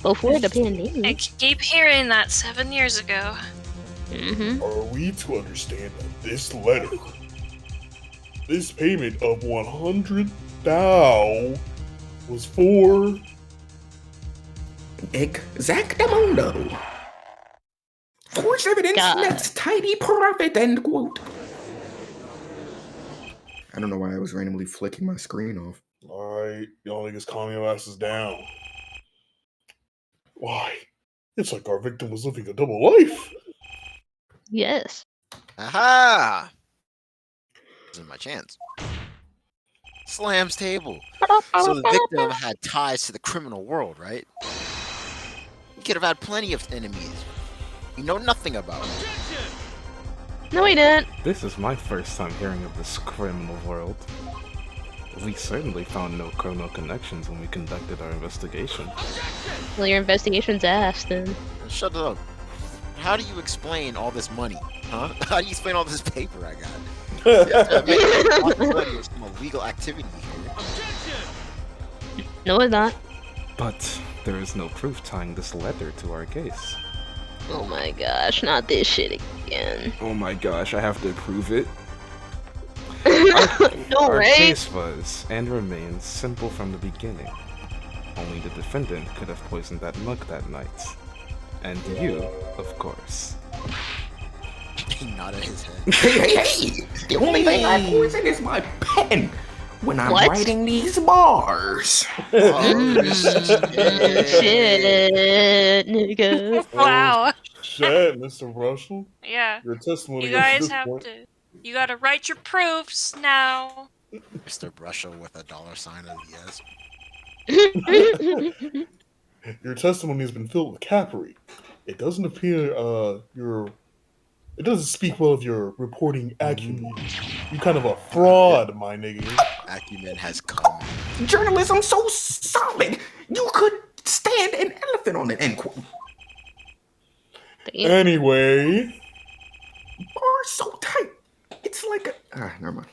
Before the I pandemic. keep hearing that 7 years ago. Mm-hmm. Are we to understand that this letter, this payment of 100 thou was for Exactamundo. Forged evidence God. nets tidy profit, end quote. I don't know why I was randomly flicking my screen off. Alright, y'all niggas calm your asses down. Why? It's like our victim was living a double life. Yes. Aha! This is my chance. Slams table. So the victim had ties to the criminal world, right? He could have had plenty of enemies. You know nothing about him. No, he didn't. This is my first time hearing of this criminal world. We certainly found no criminal connections when we conducted our investigation. Well, your investigation's ass, then. Shut up. How do you explain all this money? Huh? How do you explain all this paper I got? You have to admit there's a possibility of some illegal activity here. No, it's not. But there is no proof tying this letter to our case. Oh my gosh, not this shit again. Oh my gosh, I have to prove it. No, Our right? case was, and remains, simple from the beginning. Only the defendant could have poisoned that mug that night. And you, of course. He nodded his head. Hey! The only thing I poison is my pen when I'm What? writing these bars. Shit, nigga. Wow. Shit, Mr. Russell. Yeah. Your testimony You at guys this have point. to. You gotta write your proofs now. Mr. Brusho with a $sign of yes. Your testimony has been filled with cappery. It doesn't appear it doesn't speak well of your reporting acumen. You kind of a fraud, my nigga. Acumen has come. Journalism so solid, you could stand an elephant on it, end quote. Anyway, Bars so tight. It's like a... never mind.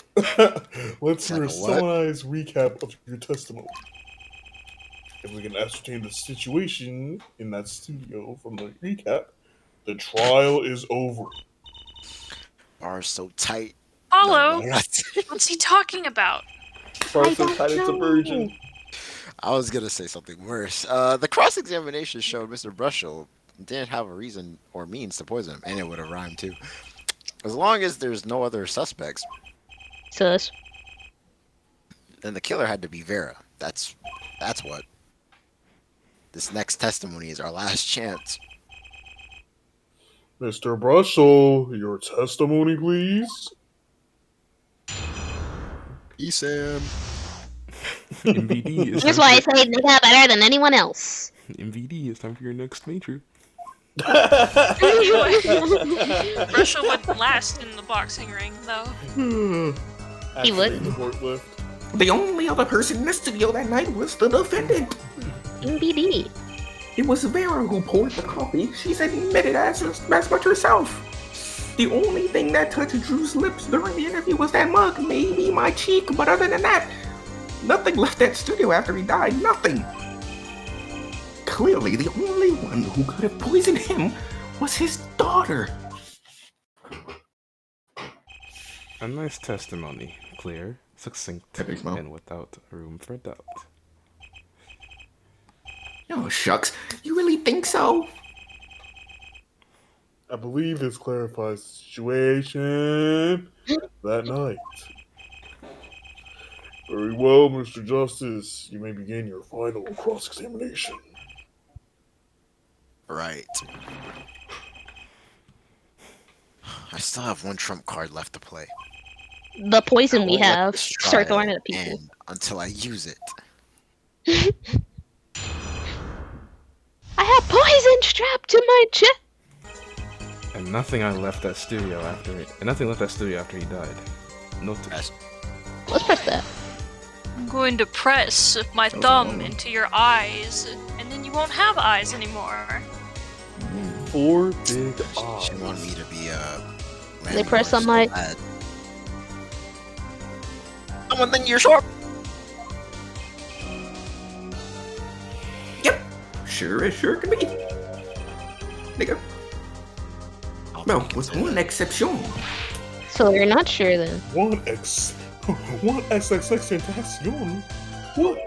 let's hear a Like a what? summarized recap of your testimony. If we can ascertain the situation in that studio from the recap, the trial is over. Bars so tight. Follow. No, what? What's he talking about? Bars so tight it's a virgin. I was gonna say something worse. The cross-examination showed Mr. Brusho didn't have a reason or means to poison him, and it would have rhymed too. As long as there's no other suspects, Sus. then the killer had to be Vera. That's what. This next testimony is our last chance. Mr. Brusho, your testimony, please. Sam. MVD is That's time why I for, say nigga better than anyone else. MVD is time for your next major. Russia would last in the boxing ring, though. He would. Forklift. The only other person in the studio that night was the defendant. MBD. It was Vera who poured the coffee. She's admitted as much herself. The only thing that touched Drew's lips during the interview was that mug, maybe my cheek, but other than that, nothing left that studio after he died. Nothing. Clearly, the only one who could have poisoned him was his daughter. A nice testimony. Clear, succinct, and without room for doubt. Oh, shucks. You really think so? I believe this clarifies the situation that night. Very well, Mr. Justice. You may begin your final cross-examination. Right. I still have one trump card left to play. The poison we won't let have. this Start throwing it trial at people. end until I use it. I have poison strapped to my chest. And nothing left that studio after he died. No test. Let's press that. I'm going to press my thumb into your eyes, and then you won't have eyes anymore. 4 big eyes. She wanted me to be a. They press on my. Someone think you're short. Yep. Sure can be. Nigga. Well, with one exception. So you're not sure then? One XXXTentacion? What?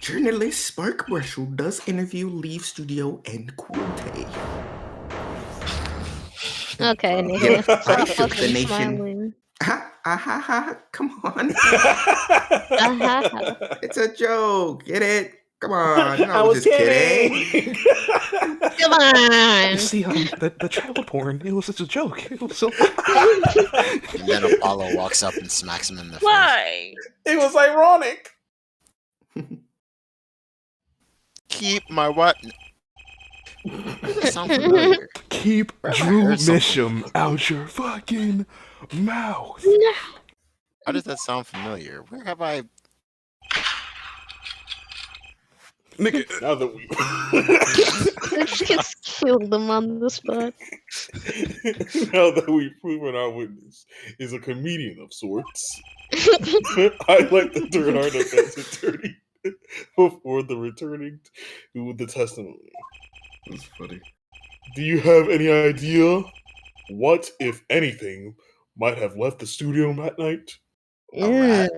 Journalist Spark Brushel does interview leave studio end quote. Okay, nigga. I Stop shook the fucking nation. smiling. Come on. It's a joke. Get it? Come on. I was just kidding. Come on. You see, the child porn, it was such a joke. It was so. And then Apollo walks up and smacks him in the face. Why? It was ironic. Keep my what? That sound familiar. Keep Drew Misham out your fucking mouth. How does that sound familiar? Where have I? Nigga, Now that we Just killed them on the spot. now that we've proven our witness is a comedian of sorts, I'd like to turn our defense attorney before the returning to the testimony. That's funny. Do you have any idea what, if anything, might have left the studio that night? Alright.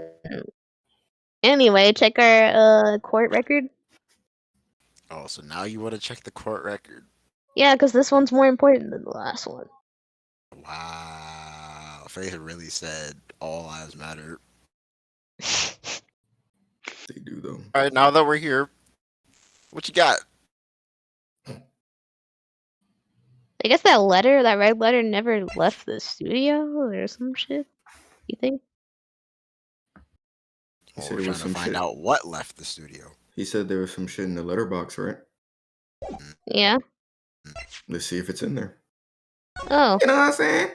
Anyway, check our court record. Oh, so now you want to check the court record? Yeah, because this one's more important than the last one. Wow. Phaith really said all lives matter. They do though. Alright, now that we're here, what you got? I guess that red letter never left the studio or some shit. You think? He Well, said we're it trying was to some find shit. out what left the studio. He said there was some shit in the letterbox, right? Yeah. Let's see if it's in there. Oh. You know what I'm saying?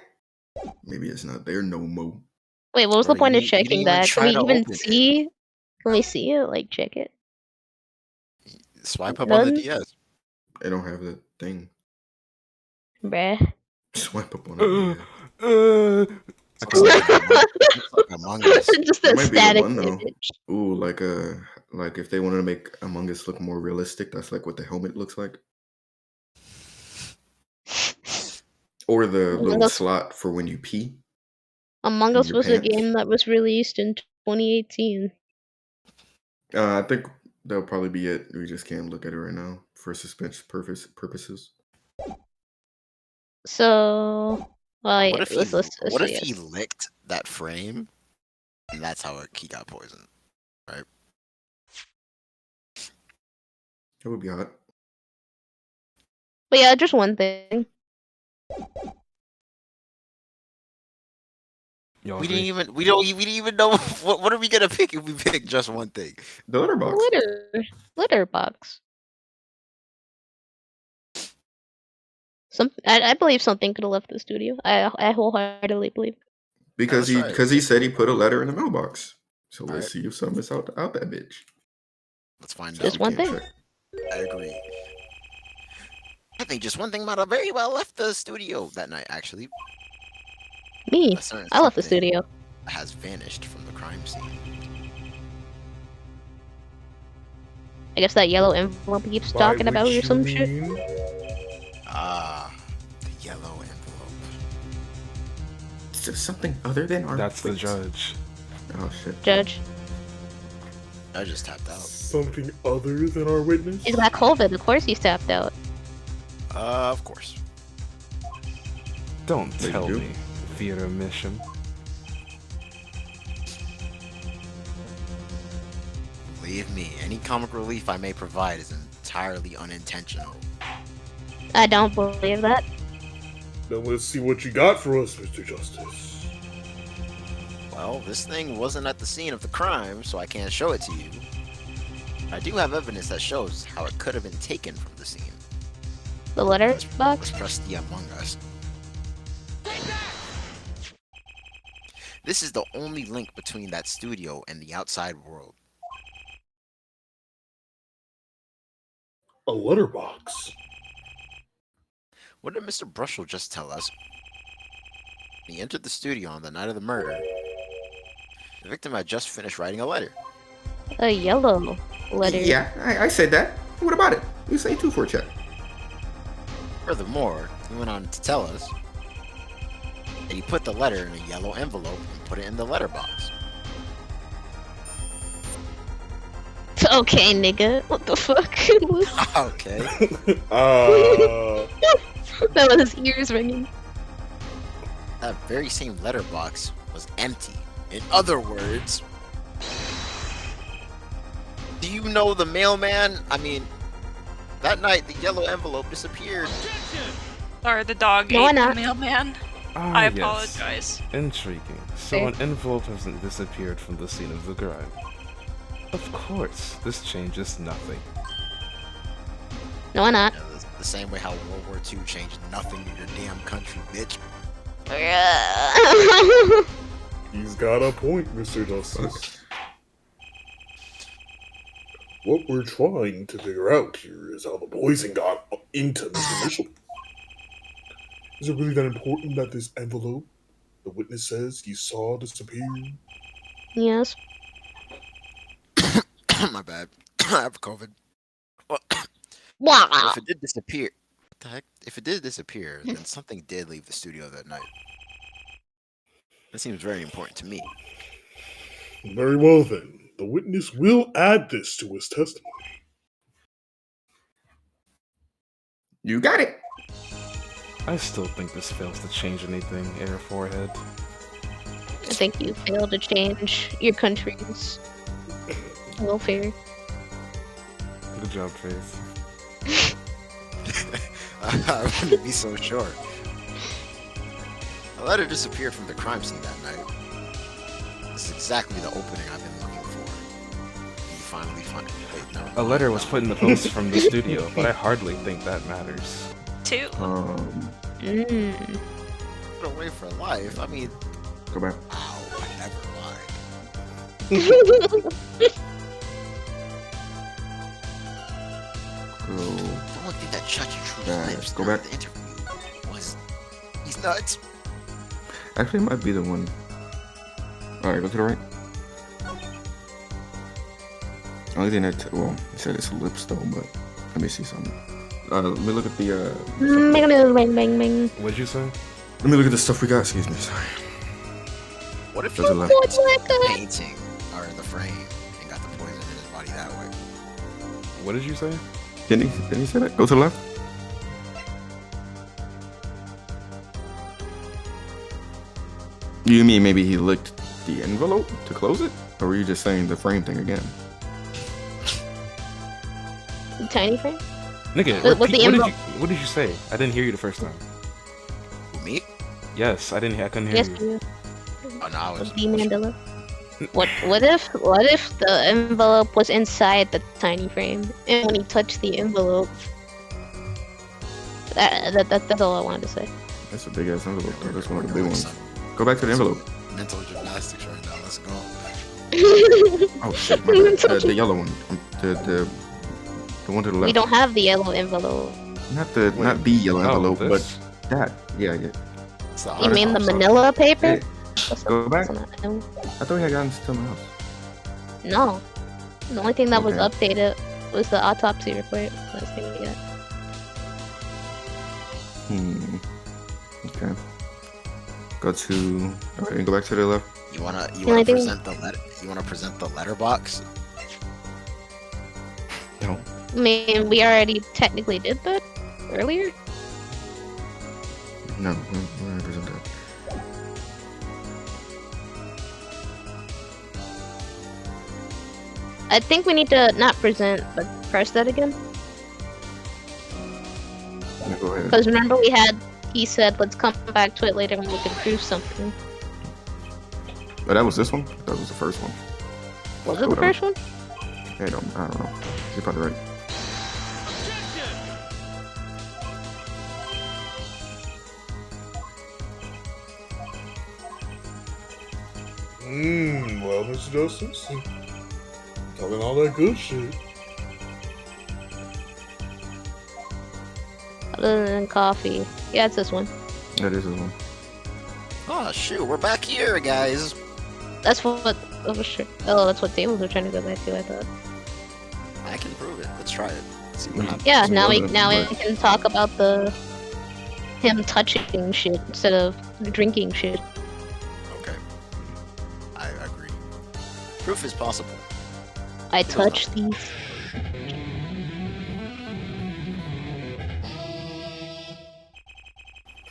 Maybe it's not there no more. Wait, what was the Bro, point you of didn't checking even that? Can try we to even open it. see? Can we see it? Like, check it? Swipe up on the None? DS. I don't have the thing. Bruh. Swipe up on it. Yeah. Looks like Among Us. Just That a might be the static one, though. image. Ooh, like if they wanted to make Among Us look more realistic, that's like what the helmet looks like. Or the Among little Us- slot for when you pee. Among in Us your was a pants. game that was released in 2018. I think that'll probably be it. We just can't look at it right now for suspense purposes. So, well, What if he, let's what if see he it. licked that frame, and that's how he got poisoned? That would be hot. But yeah, just one thing. Y'all We agree? didn't even know what are we gonna pick if we pick just one thing. The letterbox. Litter box. I believe something could have left the studio. I wholeheartedly believe. Because That's right. he said he put a letter in the mailbox. So let's Alright. see if something's out that bitch. Let's find Just out. one Can't thing. check. I agree. I think just one thing might have very well left the studio that night, actually. Me. A certain I left the something studio. has vanished from the crime scene. I guess that yellow envelope he keeps By talking about which or you some shit. mean- Ah, the yellow envelope. Is there something other than our That's the wits? judge. Oh shit. Judge. I just tapped out. Something other than our witness? He's got COVID. Of course he's tapped out. Of course. Don't There you tell go. me, theater mission. Believe me, any comic relief I may provide is entirely unintentional. I don't believe that. Now let's see what you got for us, Mr. Justice. Well, this thing wasn't at the scene of the crime, so I can't show it to you. I do have evidence that shows how it could have been taken from the scene. The letter Let's box? press the Among Us. This is the only link between that studio and the outside world. A letterbox. What did Mr. Brushel just tell us? He entered the studio on the night of the murder. The victim had just finished writing a letter. A yellow letter. Yeah, I said that. What about it? You say 2 for a check. Furthermore, he went on to tell us that he put the letter in a yellow envelope and put it in the letterbox. Okay, nigga. What the fuck? Okay. That was his ears ringing. That very same letterbox was empty. In other words, do you know the mailman? I mean, that night the yellow envelope disappeared. Sorry, the dog No, ate the not. mailman. Ah, I yes. apologize. Intriguing. So Okay. an envelope hasn't disappeared from the scene of the crime. Of course, this changes nothing. No, not. Yeah, the same way how World War II changed nothing in your damn country, bitch. He's got a point, Mr. Justice. What we're trying to figure out here is how the poison got into Mr. Mitchell. Is it really that important that this envelope, the witness says he saw disappear? Yes. My bad. I have COVID. Well, Wow. if it did disappear, what the heck? If it did disappear, then something did leave the studio that night. That seems very important to me. Very well then. The witness will add this to his testimony. You got it. I still think this fails to change anything, Air Forehead. I think you failed to change your country's welfare. Good job, Phaith. I wouldn't be so sure. The letter disappeared from the crime scene that night. This is exactly the opening I've been looking for. You finally find it. Wait, no. A letter was put in the post from the studio, but I hardly think that matters. 2. Mmm. Put away for life. I mean, Go back. ow, I never lied. Go. The only thing that shut your true Back. lips Go during back. the interview was he's nuts. Actually, it might be the one. Alright, go to the right. Only thing that. Well, he said it's lips though, but let me see something. Let me look at the. Bang, bang, bang. What'd you say? Let me look at the stuff we got. Excuse me. Sorry. What if Go to the he left. What's like that? painting or the frame and got the poison in his body that way? What did you say? Didn't he say that? Go to the left. You mean maybe he licked the envelope to close it? Or were you just saying the frame thing again? Tiny frame? Nigga, What's the envelope? what did you say? I didn't hear you the first time. Who, me? Yes, I couldn't hear Yes, you. you. Oh no, I was. The Mandela. What if the envelope was inside the tiny frame and when he touched the envelope? That's all I wanted to say. That's a big ass envelope. We're- That's one of the we're big doing ones. some Go back to the envelope. mental gymnastics right now. Let's go. Oh shit, my bad. The yellow one. The one to the left. We don't have the yellow envelope. Not the yellow envelope, but this? that. Yeah. It's the You hard mean the copy. manila paper? Hey, go back. That's not new. I thought we had gotten to my house. No. The only thing that was Okay. updated was the autopsy report. Last thing we got. Okay. Go to. Okay, go back to the left. You wanna I think- present the letter? You wanna present the letterbox? No. I mean, we already technically did that earlier. No, we're gonna present that. I think we need to not present, but press that again. Yeah, go ahead. Because remember he said, let's come back to it later when we can prove something. But that was this one? That was the first one. Was it the first one? I don't know. You're probably right. Well, Mr. Justice, talking all that good shit. Other than coffee. Yeah, it's this one. That is this one. Oh shoot, we're back here, guys. That's what. Oh, sure. Oh, that's what Tablez were trying to go back to, I thought. I can prove it. Let's try it. Let's see what happens. Yeah, It now we wasn't, can talk about him touching shit instead of drinking shit. Okay. I agree. Proof is possible. I touch these.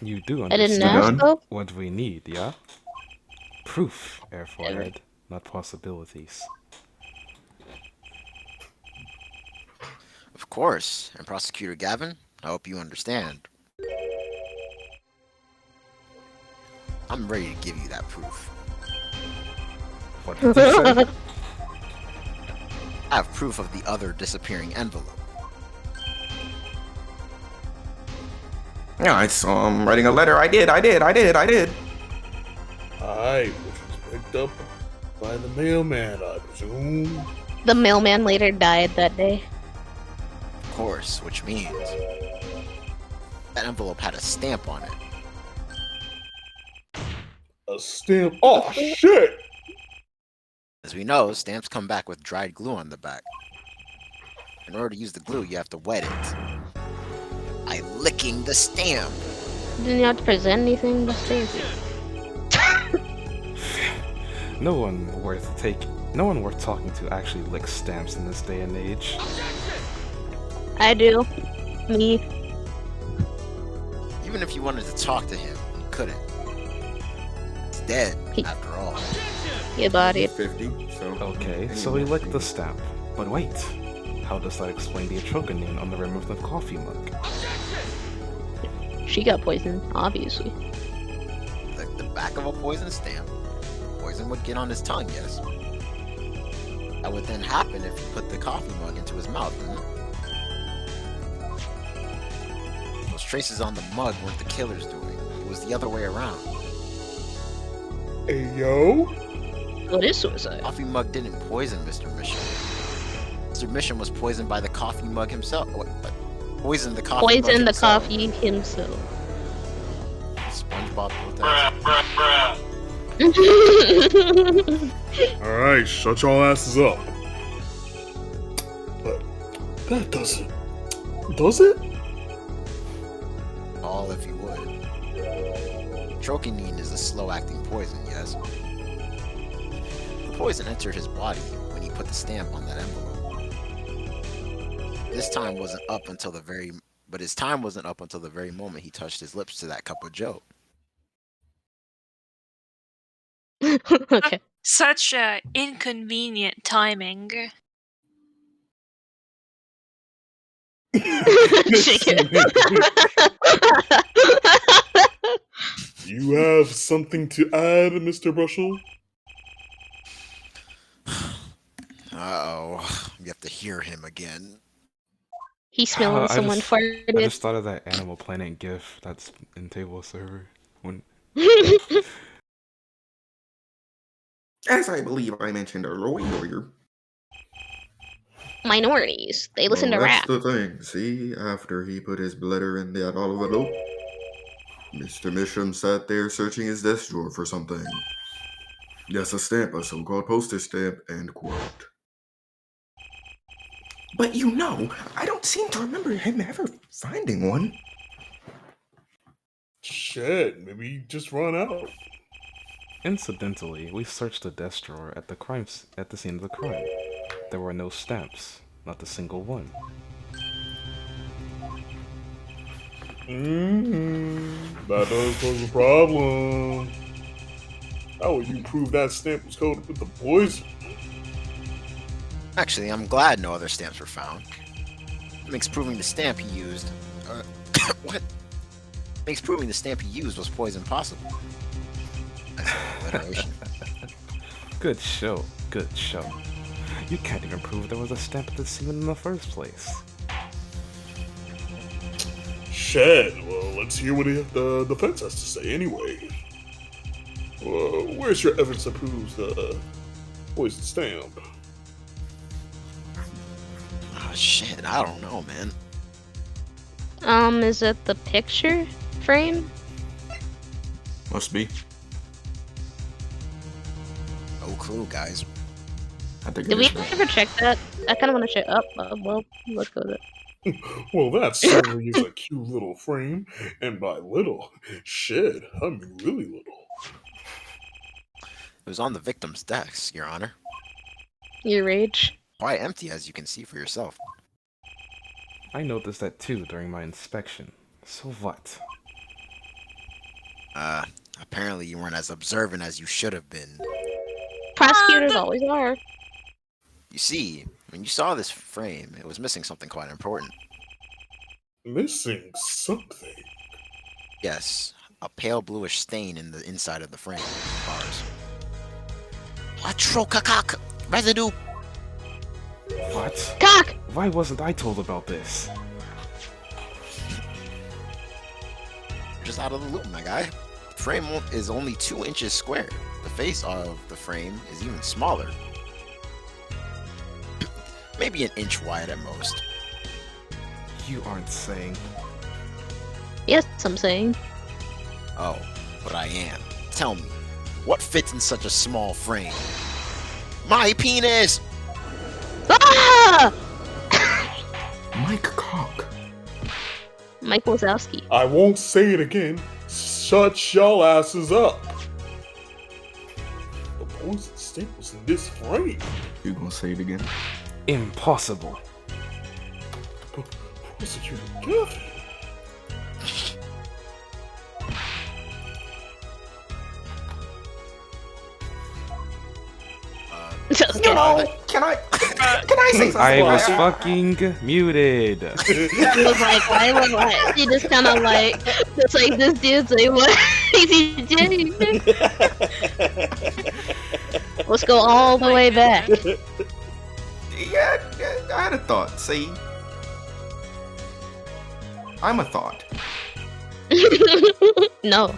You do I didn't understand ask though. what we need, yeah? Proof, air forehead, not possibilities. Of course. And Prosecutor Gavin, I hope you understand. I'm ready to give you that proof. What did you say? I have proof of the other disappearing envelope. Yeah, it's writing a letter. I did. Alright, which was picked up by the mailman, I presume. The mailman later died that day. Of course, which means that envelope had a stamp on it. A stamp. Oh, shit! As we know, stamps come back with dried glue on the back. In order to use the glue, you have to wet it by licking the stamp. Didn't you have to present anything? That's crazy. No one worth talking to actually licks stamps in this day and age. I do. Me. Even if you wanted to talk to him, you couldn't. He's dead, after all. Get bodied. 50. So. Okay, so he licked the stamp. But wait, how does that explain the atropine on the rim of the coffee mug? She got poisoned, obviously. The back of a poison stamp. Poison would get on his tongue, yes. That would then happen if you put the coffee mug into his mouth. Those traces on the mug weren't the killer's doing. It was the other way around. Hey, yo? What is suicide? Coffee mug didn't poison Mr. Mission. Mr. Mission was poisoned by the coffee mug himself. What? Poisoned the coffee mug Poison the himself. coffee himself. SpongeBob wrote that. Alright, shut y'all asses up. But that doesn't. Does it? All if you would. Trocanine is a slow-acting poison, yes? The poison entered his body when he put the stamp on that envelope. His time wasn't up until the very moment he touched his lips to that cup of joe. Okay. Such inconvenient timing. You have something to add, Mr. Brushel? Uh-oh. You have to hear him again. He's smelling someone I farted. just thought of that Animal Planet GIF that's in Tablez server. When As I believe I mentioned earlier. minorities. They listen to Well, rap. that's the thing. See, after he put his bladder in that envelope, Mr. Misham sat there searching his desk drawer for something. Yes, a stamp, a so-called postage stamp, end quote. But you know, I don't seem to remember him ever finding one. Shit, maybe he just run out. Incidentally, we searched the desk drawer at the scene of the crime. There were no stamps, not a single one. That does pose a problem. How would you prove that stamp was coated with the poison? Actually, I'm glad no other stamps were found. It makes proving the stamp he used. What? Makes proving the stamp he used was poison possible. That's an alliteration. Good show, good show. You can't even prove there was a stamp at the scene in the first place. Shit, well, let's hear what the defense has to say anyway. Where's your evidence that proves the poison stamp? Oh shit, I don't know, man. Is it the picture frame? Must be. No clue, guys. I think Did it we is. ever check that? I kind of want to check. Well, let's go to. Well, that certainly is a cute little frame, and by little, shit, I mean really little. It was on the victim's desk, Your Honor. Your rage. Quite empty, as you can see for yourself. I noticed that too during my inspection. So what? Apparently you weren't as observant as you should have been. Prosecutors always are. You see, when you saw this frame, it was missing something quite important. Missing something? Yes, a pale bluish stain in the inside of the frame. Bars. Atrocacak residue. What? Cock! Why wasn't I told about this? You're just out of the loop, my guy. The frame is only 2 inches square. The face of the frame is even smaller. Maybe an inch wide at most. You aren't saying. Yes, I'm saying. Oh, but I am. Tell me, what fits in such a small frame? My penis! Ah! Mike Cock. Mike Wazowski. I won't say it again. Shut y'all asses up. The poison stamp was in this frame. You gonna say it again? Impossible. Prosecutor Gavin. Just You kidding. know, can I say something? I was fucking muted. He was like, why would what? He just kind of like, it's like this dude's like, what is he doing? Let's go all the way back. Yeah, I had a thought. See, I'm a thought. No.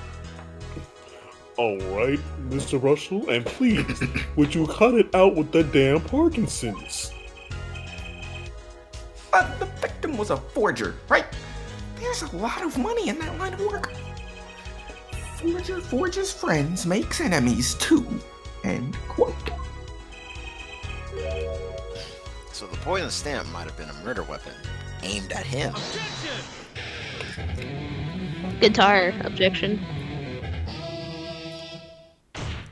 Alright, Mr. Russell, and please, would you cut it out with the damn Parkinson's? But the victim was a forger, right? There's a lot of money in that line of work. Forger forges friends, makes enemies too. End quote. So the poison stamp might have been a murder weapon aimed at him. Guitar objection.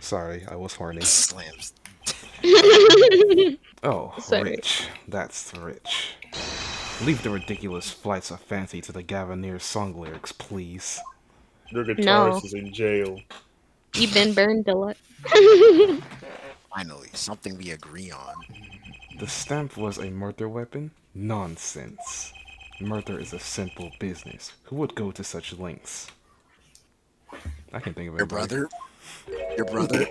Sorry, I was horny. Slams. Oh, Sorry. rich. That's rich. Leave the ridiculous flights of fancy to the Gavinier song lyrics, please. Your guitarist No. is in jail. You've been burned, Deluxe. Finally, something we agree on. The stamp was a murder weapon? Nonsense. Murder is a simple business. Who would go to such lengths? I can think of it. Your brother? Your brother?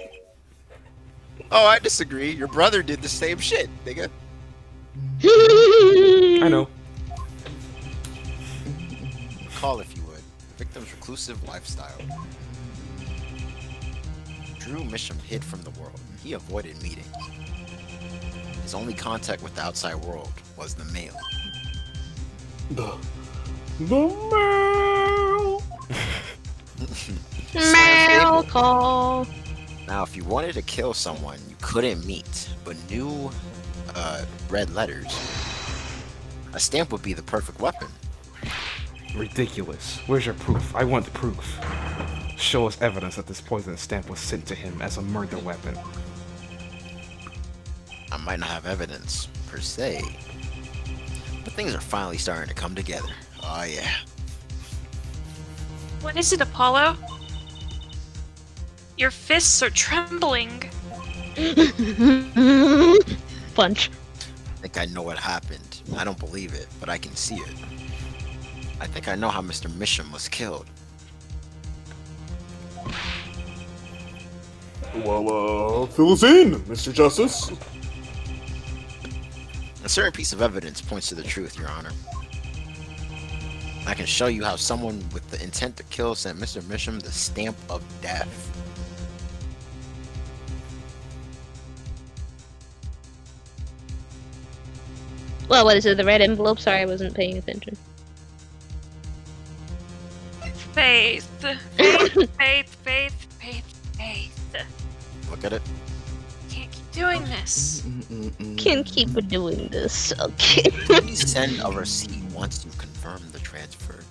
Oh, I disagree. Your brother did the same shit, nigga. I know. Recall, if you would, the victim's reclusive lifestyle. Drew Misham hid from the world. He avoided meetings. His His only contact with the outside world was the mail. The mail. Mail call. Now, if you wanted to kill someone you couldn't meet, but knew red letters, a stamp would be the perfect weapon. Ridiculous. Where's your proof? I want proof. Show us evidence that this poison stamp was sent to him as a murder weapon. I might not have evidence, per se, but things are finally starting to come together. Oh yeah. What is it, Apollo? Your fists are trembling. Punch. I think I know what happened. I don't believe it, but I can see it. I think I know how Mr. Misham was killed. Well, fill us in, Mr. Justice. A certain piece of evidence points to the truth, Your Honor. I can show you how someone with the intent to kill sent Mr. Misham the stamp of death. Well, what is it? The red envelope? Sorry, I wasn't paying attention. Faith. Faith. Look at it. Can't keep doing this. Can't keep doing this. Okay. Please send a receipt once you confirm the transfer.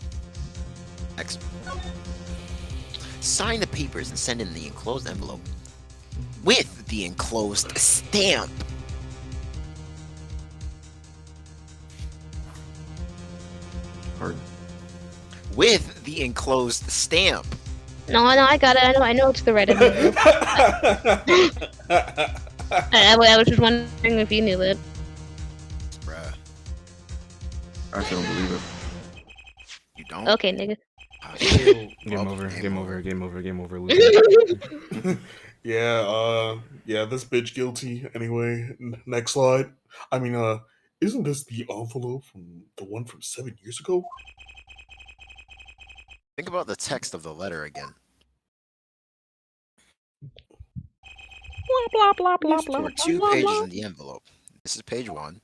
Excellent. Sign the papers and send in the enclosed envelope with the enclosed stamp. Pardon? With the enclosed stamp. No, I got it. I know it's the red envelope. I was just wondering if you knew that. Bruh, I actually don't believe it. you don't? Okay, nigga. Oh, shit. Game over, loser. Yeah, this bitch guilty. Anyway, next slide. I mean, isn't this the envelope from the one from 7 years ago? Think about the text of the letter again. Blah blah blah There blah were 2 pages in the envelope. This is page 1.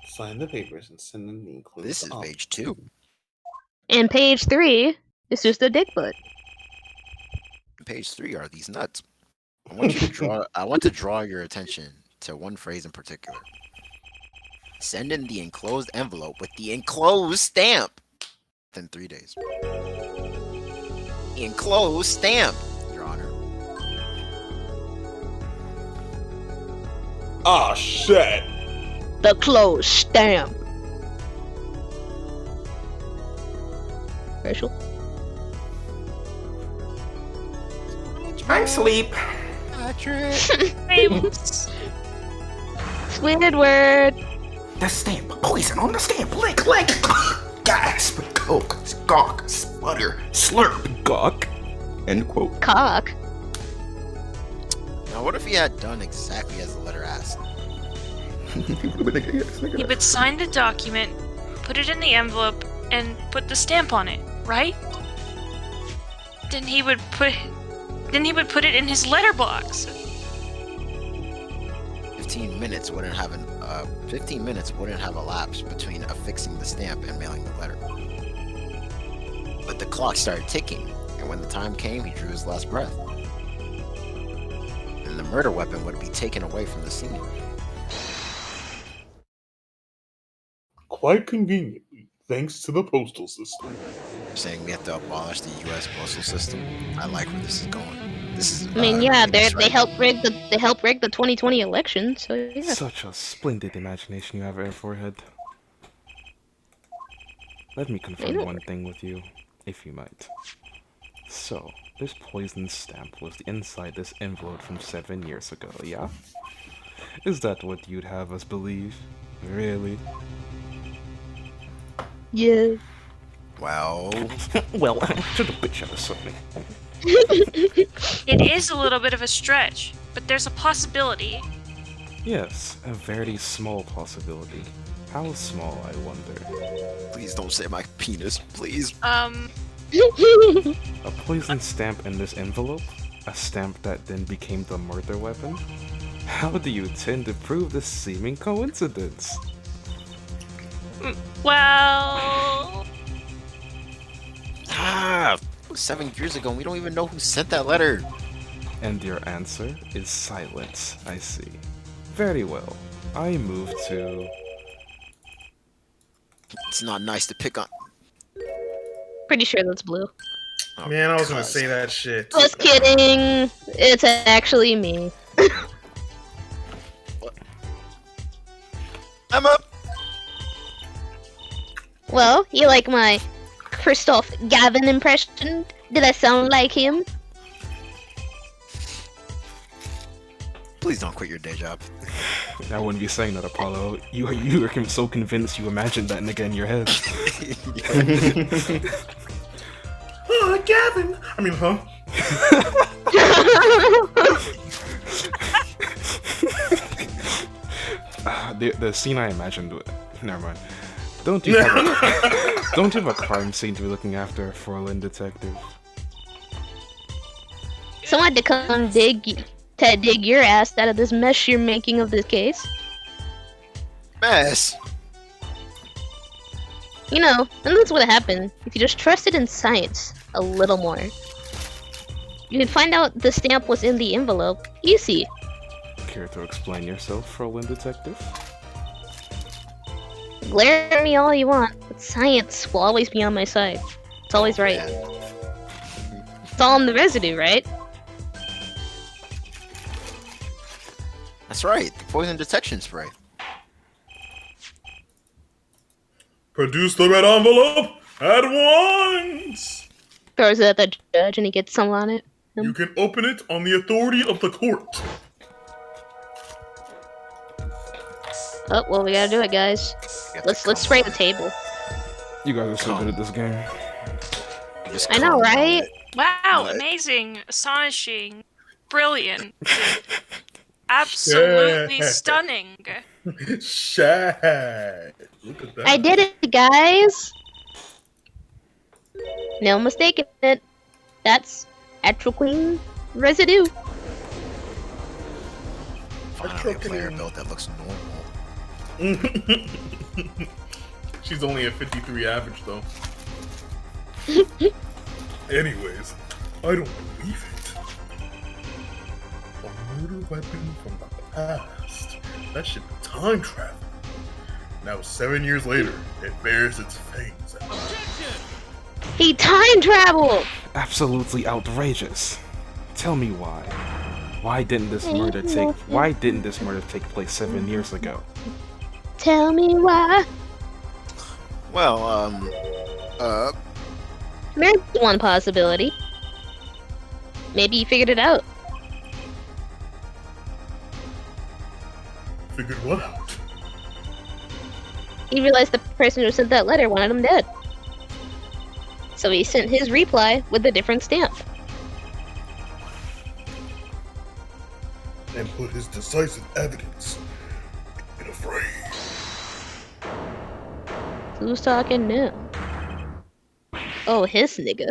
Sign the papers and send in the enclosed. This is page 2. And page 3 is just a dick butt. Page 3 are these nuts. I want to draw your attention to one phrase in particular. Send in the enclosed envelope with the enclosed stamp within 3 days. The enclosed stamp, Your Honor. Ah, shit. The closed stamp. Rachel? I'm asleep. Babes. Squidward. The stamp. Poison on the stamp. Lick. Gasp. Coke. Gawk. Sputter. Slurp. Gawk. End quote. Cock. Now, what if he had done exactly as the letter asked? He would sign the document, put it in the envelope, and put the stamp on it, right? Then he would put it in his letterbox. 15 minutes wouldn't have elapsed between affixing the stamp and mailing the letter. But the clock started ticking, and when the time came, he drew his last breath. And the murder weapon would be taken away from the scene. Quite conveniently, thanks to the postal system. Saying we have to abolish the U.S. postal system. I like where this is going. This is. I mean, yeah, they right. helped rig the 2020 election, so yeah. Such a splendid imagination you have, Air Forehead. Let me confirm one thing with you, if you might. So, this poison stamp was inside this envelope from 7 years ago, yeah? Is that what you'd have us believe? Really? Yeah. Well, Well, should the bitch have something? It is a little bit of a stretch, but there's a possibility. Yes, a very small possibility. How small, I wonder? please don't say my penis, please. A poison stamp in this envelope? A stamp that then became the murder weapon? How do you intend to prove this seeming coincidence? Well, Ah, 7 years ago, and we don't even know who sent that letter. And your answer is silence, I see. Very well. I move to... It's not nice to pick on. Pretty sure that's blue. Oh, Man, I was gonna cuz. say that shit. Just kidding. It's actually me. I'm up. Well, you like my Christoph Gavin impression? Did I sound like him? Please don't quit your day job. I wouldn't be saying that, Apollo. You are so convinced you imagined that nigga in your head. Gavin! I mean, huh? The scene I imagined. Never mind. Don't you have a crime scene to be looking after for a Lynn detective? Someone had to come dig your ass out of this mess you're making of this case. Mess. You know, and that's what happened if you just trusted in science a little more. You could find out the stamp was in the envelope. Easy. Care to explain yourself for a Lynn detective? Glare at me all you want, but science will always be on my side. It's always right. It's all in the residue, right? That's right. The poison detection spray. Produce the red envelope at once! Throws it at the judge and he gets some on it. You can open it on the authority of the court. Oh, well, we gotta do it, guys. Let's spray the table. You guys are so good at this game. Just I know, calm right? wow, What? amazing, astonishing, brilliant, absolutely Yeah. stunning. Shad. Look at that. I did it, guys! No mistaking it. That's atropine residue. Finally, a player build that looks normal. She's only a 53 average, though. Anyways, I don't believe it. A murder weapon from the past. That should be time travel. Now, 7 years later, it bears its fangs out. He time traveled! Absolutely outrageous. Tell me why. Why didn't this murder take place 7 years ago? Tell me why. Well, There's one possibility. Maybe he figured it out. Figured what out? He realized the person who sent that letter wanted him dead. So he sent his reply with a different stamp. And put his decisive evidence in a phrase. Who's talking now? Oh, his nigga.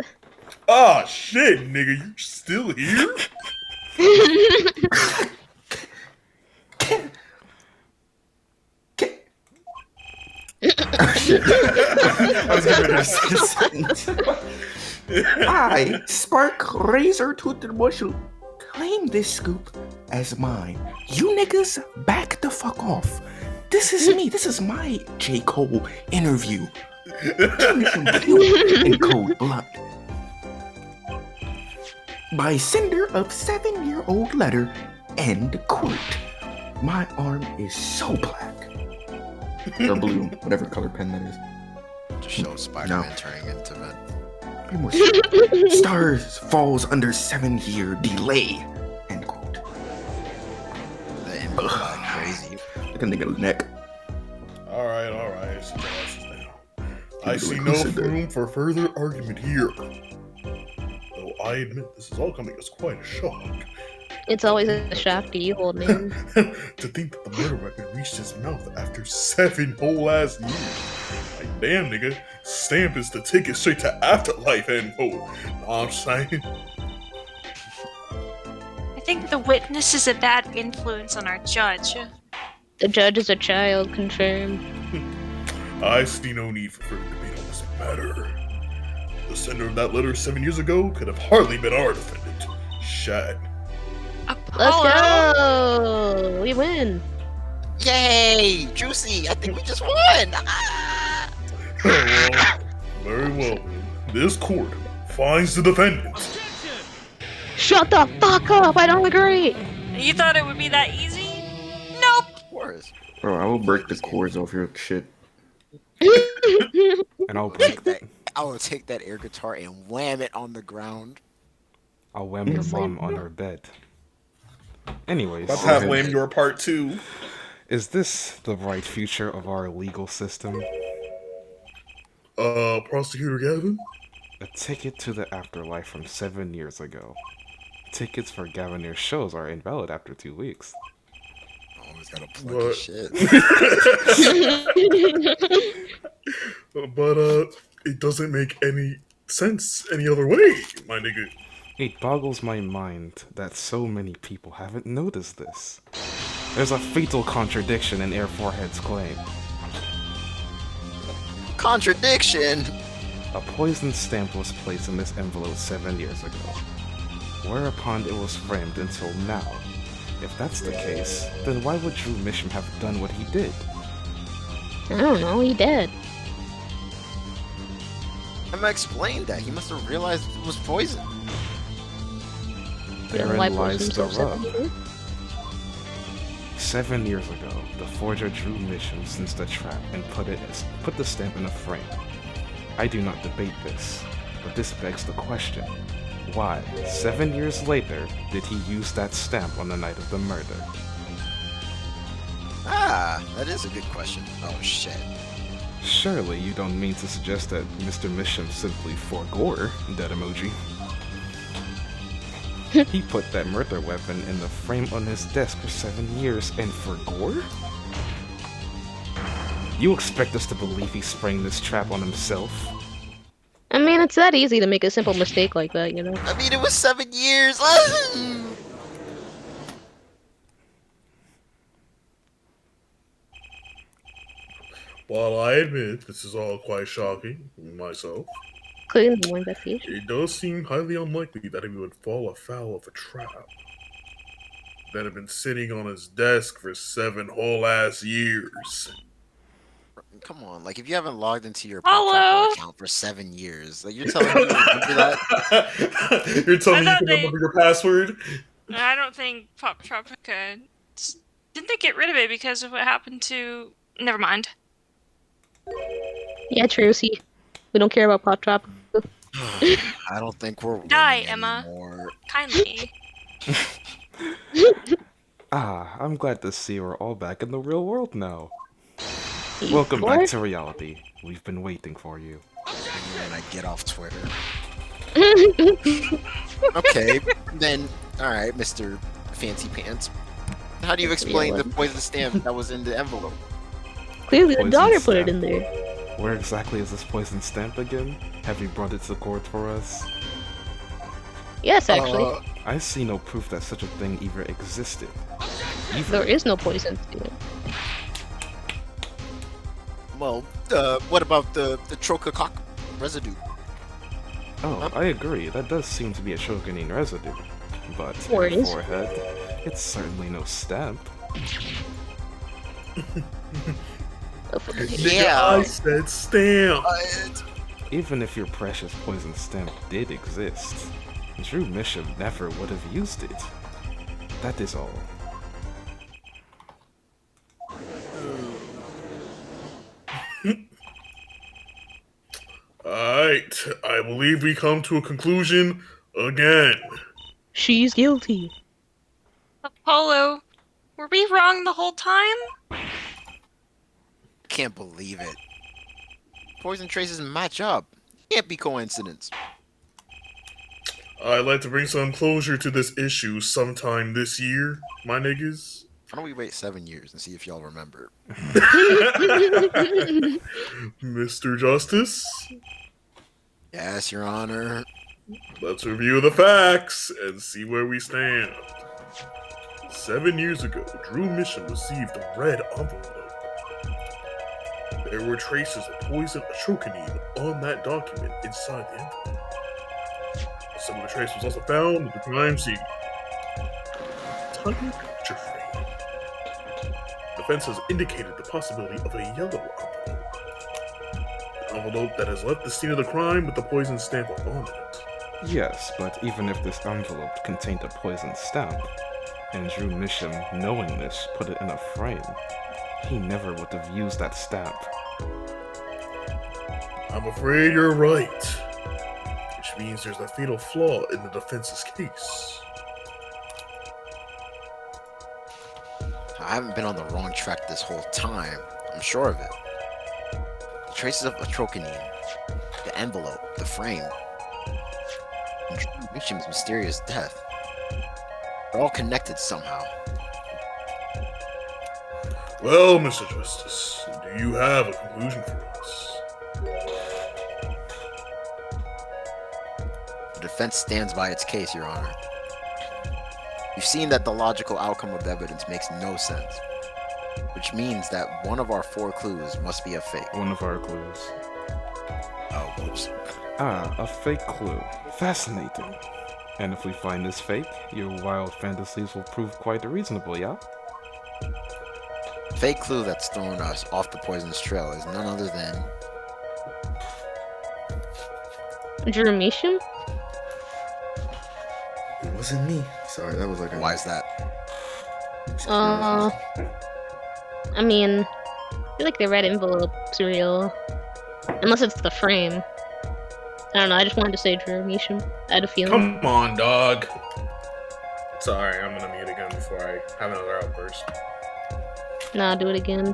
Ah, shit, nigga, you still here? I was giving her a sentence. I, Spark Razor Tooth Bushel, claim this scoop as mine. You niggas back the fuck off. This is me. This is my J. Cole interview. In cold blood. By sender of 7-year-old letter, end quote. My arm is so black. Or blue, whatever color pen that is. just shows Spider-Man turning into Venom. Be more Stars falls under 7-year delay. End quote. The implied crazy. Look at nigga's neck. Alright, sit your asses down. I see no room for further argument here. Though I admit this is all coming as quite a shock. It's always a shock to you, old man. To think that the murder weapon reached his mouth after 7 whole ass years. Like, damn, nigga, stamp is the ticket straight to afterlife, end quote. Know what I'm saying? think the witness is a bad influence on our judge. The judge is a child, confirmed. I see no need for further debate on this matter. The sender of that letter 7 years ago could have hardly been our defendant, Shad. Let's Apollo? go! We win. Yay! Juicy! I think we just won! Ah! Well, very well. This court finds the defendant. Shut the fuck up! I don't agree! You thought it would be that easy? Nope! Of course. Bro, I will break the cords off your shit. And I'll Take break that. I will take that air guitar and wham it on the ground. I'll wham your mom on her bed. Anyways, Let's have Wham Your Part 2. is this the right future of our legal system? Prosecutor Gavin? A ticket to the afterlife from 7 years ago. Tickets for Gavinier's shows are invalid after 2 weeks. Always gotta plug his shit. But, it doesn't make any sense any other way, my nigga. It boggles my mind that so many people haven't noticed this. There's a fatal contradiction in Air Forehead's claim. Contradiction! A poison stamp was placed in this envelope 7 years ago, whereupon it was framed until now. If that's the case, then why would Drew Misham have done what he did? I don't know, he did. Emma explained that. He must have realized it was poison. Therein lies the rub. 7 7 years ago, the forger Drew Misham sensed the trap and put the stamp in a frame. I do not debate this, but this begs the question. Why, 7 years later, did he use that stamp on the night of the murder? Ah, that is a good question. Oh shit. Surely you don't mean to suggest that Mr. Misham simply forgore that emoji. He put that murder weapon in the frame on his desk for 7 years and forgore? You expect us to believe he sprang this trap on himself? I mean, it's that easy to make a simple mistake like that, you know? I mean, it was 7 years. While I admit this is all quite shocking myself, Including the more investigation. it does seem highly unlikely that he would fall afoul of a trap that had been sitting on his desk for 7 whole ass years. Come on, like if you haven't logged into your Hello? PopTracker account for 7 years, like you're telling me you remember that? You're telling me you I can thought remember your password? I don't think Pop Tropica... Didn't they get rid of it because of what happened to... Never mind. Yeah, true, see. We don't care about Pot Drop. I don't think we're Die, winning Emma. anymore. Kindly. Ah, I'm glad to see we're all back in the real world now. Welcome back to reality. We've been waiting for you. And I get off Twitter. Okay, then, alright, Mr. Fancy Pants. How do you explain the poison stamp that was in the envelope? Clearly the Poison daughter put stamp. it in there. Where exactly is this poison stamp again? Have you brought it to court for us? Yes, actually. I see no proof that such a thing even existed. There is no poison stamp. Well, what about the trocacoc residue? Oh, I agree. That does seem to be a shogunine residue. But Or in it is. forehead, it's certainly no stamp. Yeah. I said stamp. Even if your precious poison stamp did exist, Drew Misham never would have used it. That is all. Alright, I believe we come to a conclusion again. She's guilty. Apollo, were we wrong the whole time? Can't believe it. Poison traces match up. Can't be coincidence. I'd like to bring some closure to this issue sometime this year, my niggas. Why don't we wait 7 years and see if y'all remember? Mr. Justice, Yes, Your Honor. let's review the facts and see where we stand. 7 years ago, Drew Mission received a red envelope. There were traces of poison atrocanine on that document inside the envelope. A similar trace was also found at the crime scene. Tiny picture frame. Defense has indicated the possibility of a yellow envelope. An envelope that has left the scene of the crime with the poison stamp on it. Yes, but even if this envelope contained a poison stamp, and Drew Misham, knowing this, put it in a frame, he never would have used that stamp. I'm afraid you're right. Which means there's a fatal flaw in the defense's case. I haven't been on the wrong track this whole time. I'm sure of it. The traces of atrocanine, the envelope, the frame, and Drew Misham's mysterious death. They're all connected somehow. Well, Mr. Justice, do you have a conclusion for us? The defense stands by its case, Your Honor. You've seen that the logical outcome of the evidence makes no sense, which means that one of our 4 clues must be a fake. One of our clues. Oh, whoops. Ah, a fake clue. Fascinating. And if we find this fake, your wild fantasies will prove quite reasonable, yeah? Fake clue that's thrown us off the poisonous trail is none other than Drew Misham? It wasn't me. Sorry, that was like a. why is that? I mean, I feel like the red envelope's real. Unless it's the frame. I don't know, I just wanted to say Drew Misham. I had a feeling. Come on, dog. Sorry, I'm gonna mute again before I have another outburst. Nah, do it again.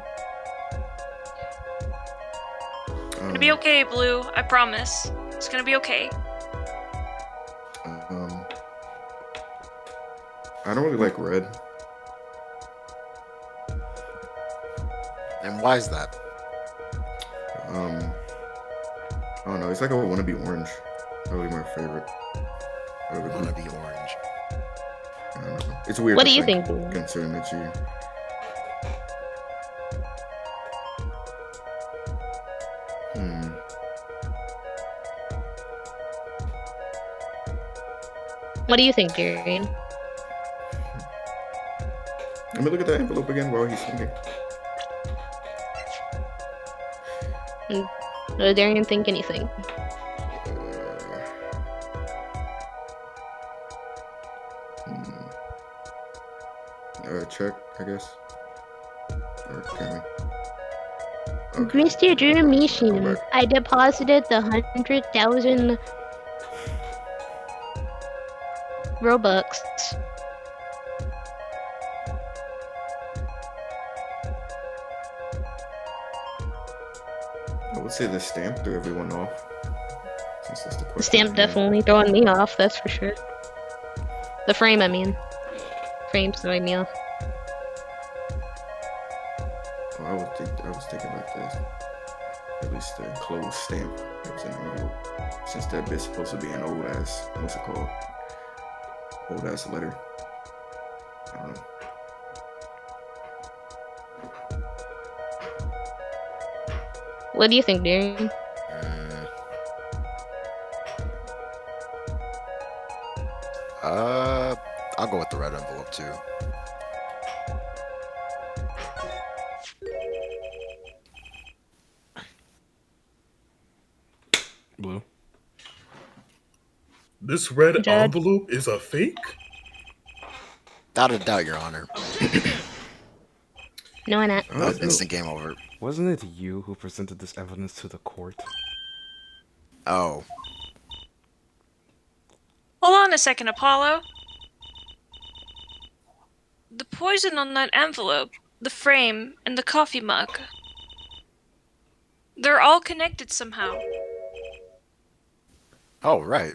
It'll be okay, Blue. I promise. It's gonna be okay. I don't really like red. And why is that? I don't know. It's like a wannabe orange. Probably my favorite. Wanna be orange. I don't know. It's weird. What to do you think, Blue? Considering that you. What do you think, Darien? Let me look at that envelope again while he's thinking. Does Darien think anything? Check, I guess. Or can we? Mr. Drew Misham, I deposited the 100,000 Robux. I would say the stamp threw everyone off. Since that's the The question. stamp definitely throwing me off, that's for sure. The frame, I mean. Frame's throwing me off. Oh, I was thinking about this. At least the enclosed stamp that was in the envelope. Since that bit's supposed to be an old ass, what's it called? Old ass letter. I don't know. What do you think, Darien? I'll go with the red envelope too. Blue. This red Judge. envelope is a fake? Without a doubt, Your Honor. No, I'm not. Oh, Instant game over. Wasn't it you who presented this evidence to the court? Oh, Hold on a second, Apollo. The poison on that envelope, the frame, and the coffee mug. They're all connected somehow. oh, right.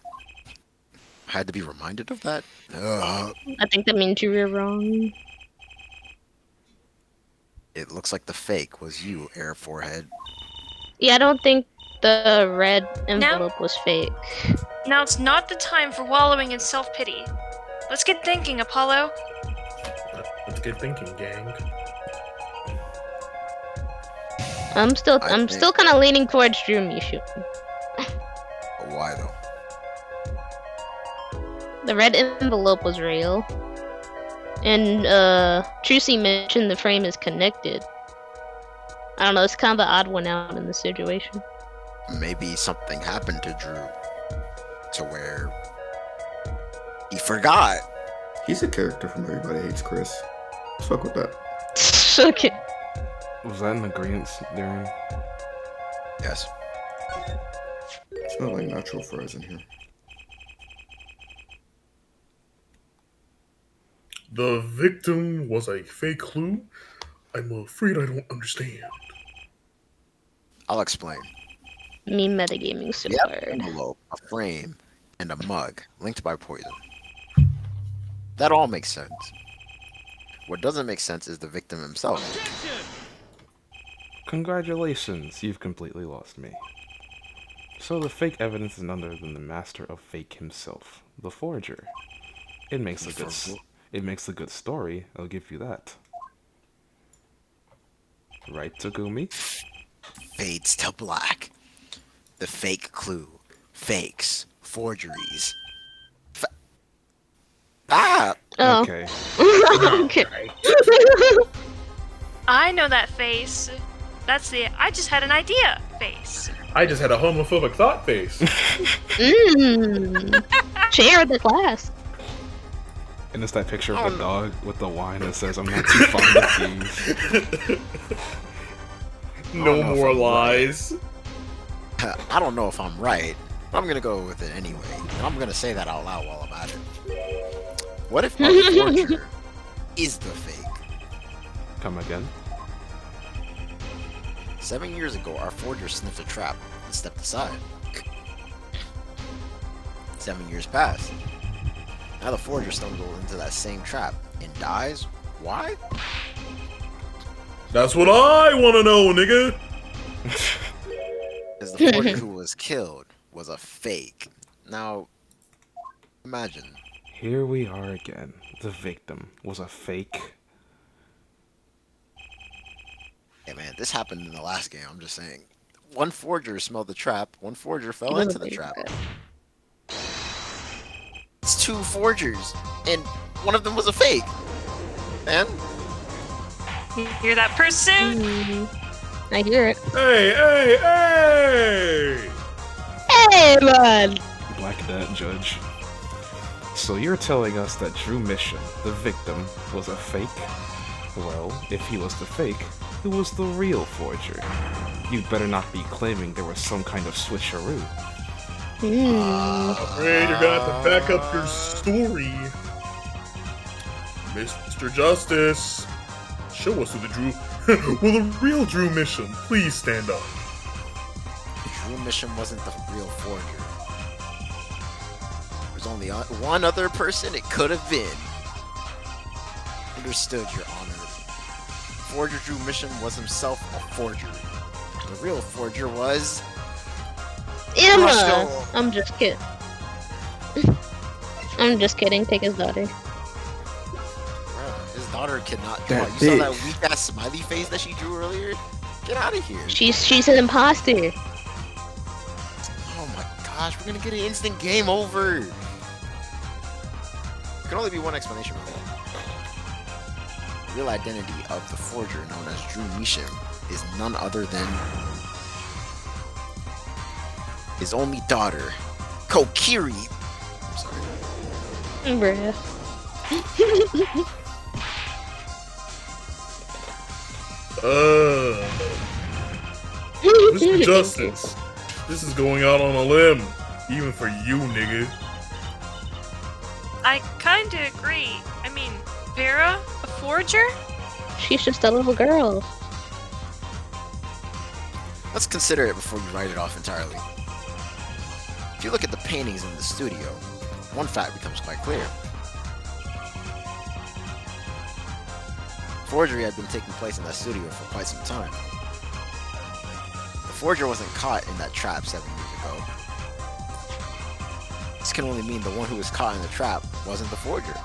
I had to be reminded of that. I think that means you were wrong. It looks like the fake was you, Air Forehead. Yeah, I don't think the red envelope was fake. Now it's not the time for wallowing in self-pity. Let's get thinking, Apollo. Let's get thinking, gang. I'm still kind of leaning towards Drew Mishu. Why though? The red envelope was real. And Trucy mentioned the frame is connected. I don't know, it's kind of an odd one out in the situation. Maybe something happened to Drew to where he forgot. He's a character from Everybody Hates Chris. Let's fuck with that. Okay. Was that an agreement, Darien? Yes. Smell like natural fries in here. The victim was a fake clue? I'm afraid I don't understand. I'll explain. Me metagaming so Yep. hard. Envelope, a frame, and a mug linked by poison. That all makes sense. What doesn't make sense is the victim himself. Congratulations, you've completely lost me. So the fake evidence is none other than the master of fake himself, the forger. It makes a good story, I'll give you that. Right, Takumi? Fades to black. The fake clue. Fakes. Forgeries. Ah! Oh. Okay. Okay. I know that face. That's the I just had an idea face. I just had a homophobic thought face. Share the class. And it's that picture of the dog with the wine that says, I'm not too fond of thieves. No more lies. I don't know if I'm right. I'm gonna go with it anyway. And I'm gonna say that out loud while I'm at it. What if our forger is the fake? Come again? 7 years ago, our forger sniffed a trap and stepped aside. 7 years passed. Now the forger stumbled into that same trap and dies. Why? That's what I want to know, nigga. Because the forger who was killed was a fake. Now, imagine. Here we are again. The victim was a fake. Hey man, this happened in the last game, I'm just saying. One forger smelled the trap, one forger fell into the trap. It's two forgers, and one of them was a fake. And You hear that person? I hear it. Hey, hey, hey! Hey, man! Black Dad Judge. So you're telling us that Drew Mission, the victim, was a fake? Well, if he was the fake, who was the real forger? You'd better not be claiming there was some kind of switcheroo. Afraid you're gonna have to back up your story. Mr. Justice, show us who the Drew... Will the real Drew Mission please stand up? Drew Mission wasn't the real forger. There's only one other person it could have been. Understood, Your Honor. Forger Drew Mission was himself a forger. The real forger was... Emma! Russell. I'm just kidding. I'm just kidding. Take his daughter. Bruh, his daughter cannot draw. That You saw bitch. that weak ass smiley face that she drew earlier? Get out of here. She's an imposter. Oh my gosh, we're gonna get an instant game over. There can only be one explanation for that. The real identity of the forger known as Drew Mishim is none other than his only daughter, Kokiri. I'm sorry. Bruh. Mr. Justice, this is going out on a limb, even for you, nigga. I kinda agree. I mean, Vera, a forger? She's just a little girl. Let's consider it before you write it off entirely. If you look at the paintings in the studio, one fact becomes quite clear. Forgery had been taking place in that studio for quite some time. The forger wasn't caught in that trap 7 years ago. This can only mean the one who was caught in the trap wasn't the forger.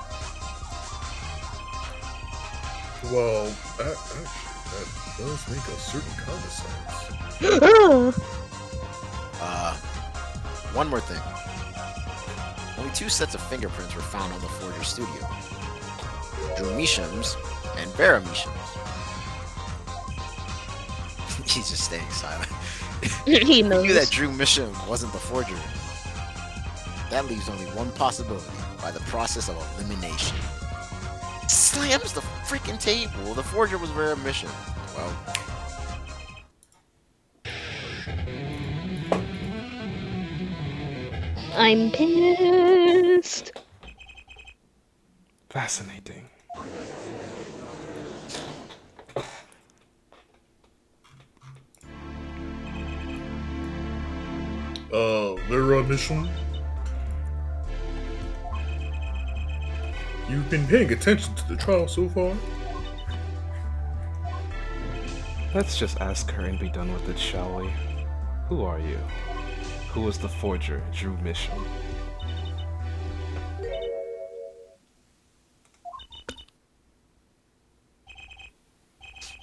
Well, actually, that does make a certain kind of sense. One more thing. Only 2 sets of fingerprints were found on the forger's studio. Drew Meesham's and Vera Meesham's. He's just staying silent. He He knew knows. that Drew Meesham wasn't the forger. That leaves only one possibility by the process of elimination. Slams the freaking table. The forger was Vera Meesham. Well, I'm pissed. Fascinating. Vera Mission? You've been paying attention to the trial so far? Let's just ask her and be done with it, shall we? Who are you? Who was the forger, Drew Meesham?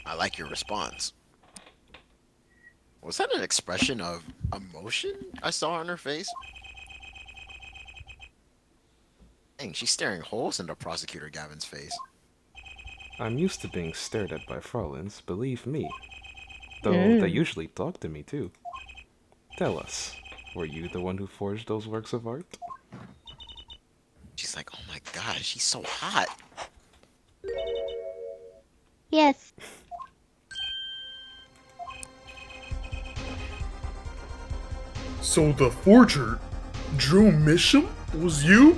I like your response. Was that an expression of emotion I saw on her face? Dang, she's staring holes into Prosecutor Gavin's face. I'm used to being stared at by Frauleins, believe me. Though they usually talk to me too. Tell us, were you the one who forged those works of art? She's like, oh my god, she's so hot. Yes. So the forger, Drew Meesham, was you?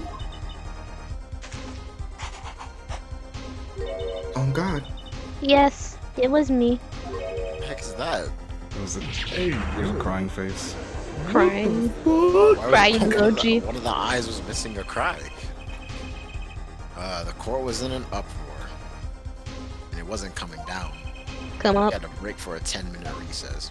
On God. Yes, it was me. What the heck is that? It was a crying face. Crying. Why was Crying one of the- emoji. One of the eyes was missing a cry. The court was in an uproar, and it wasn't coming down. Come We up. had to break for a 10-minute recess.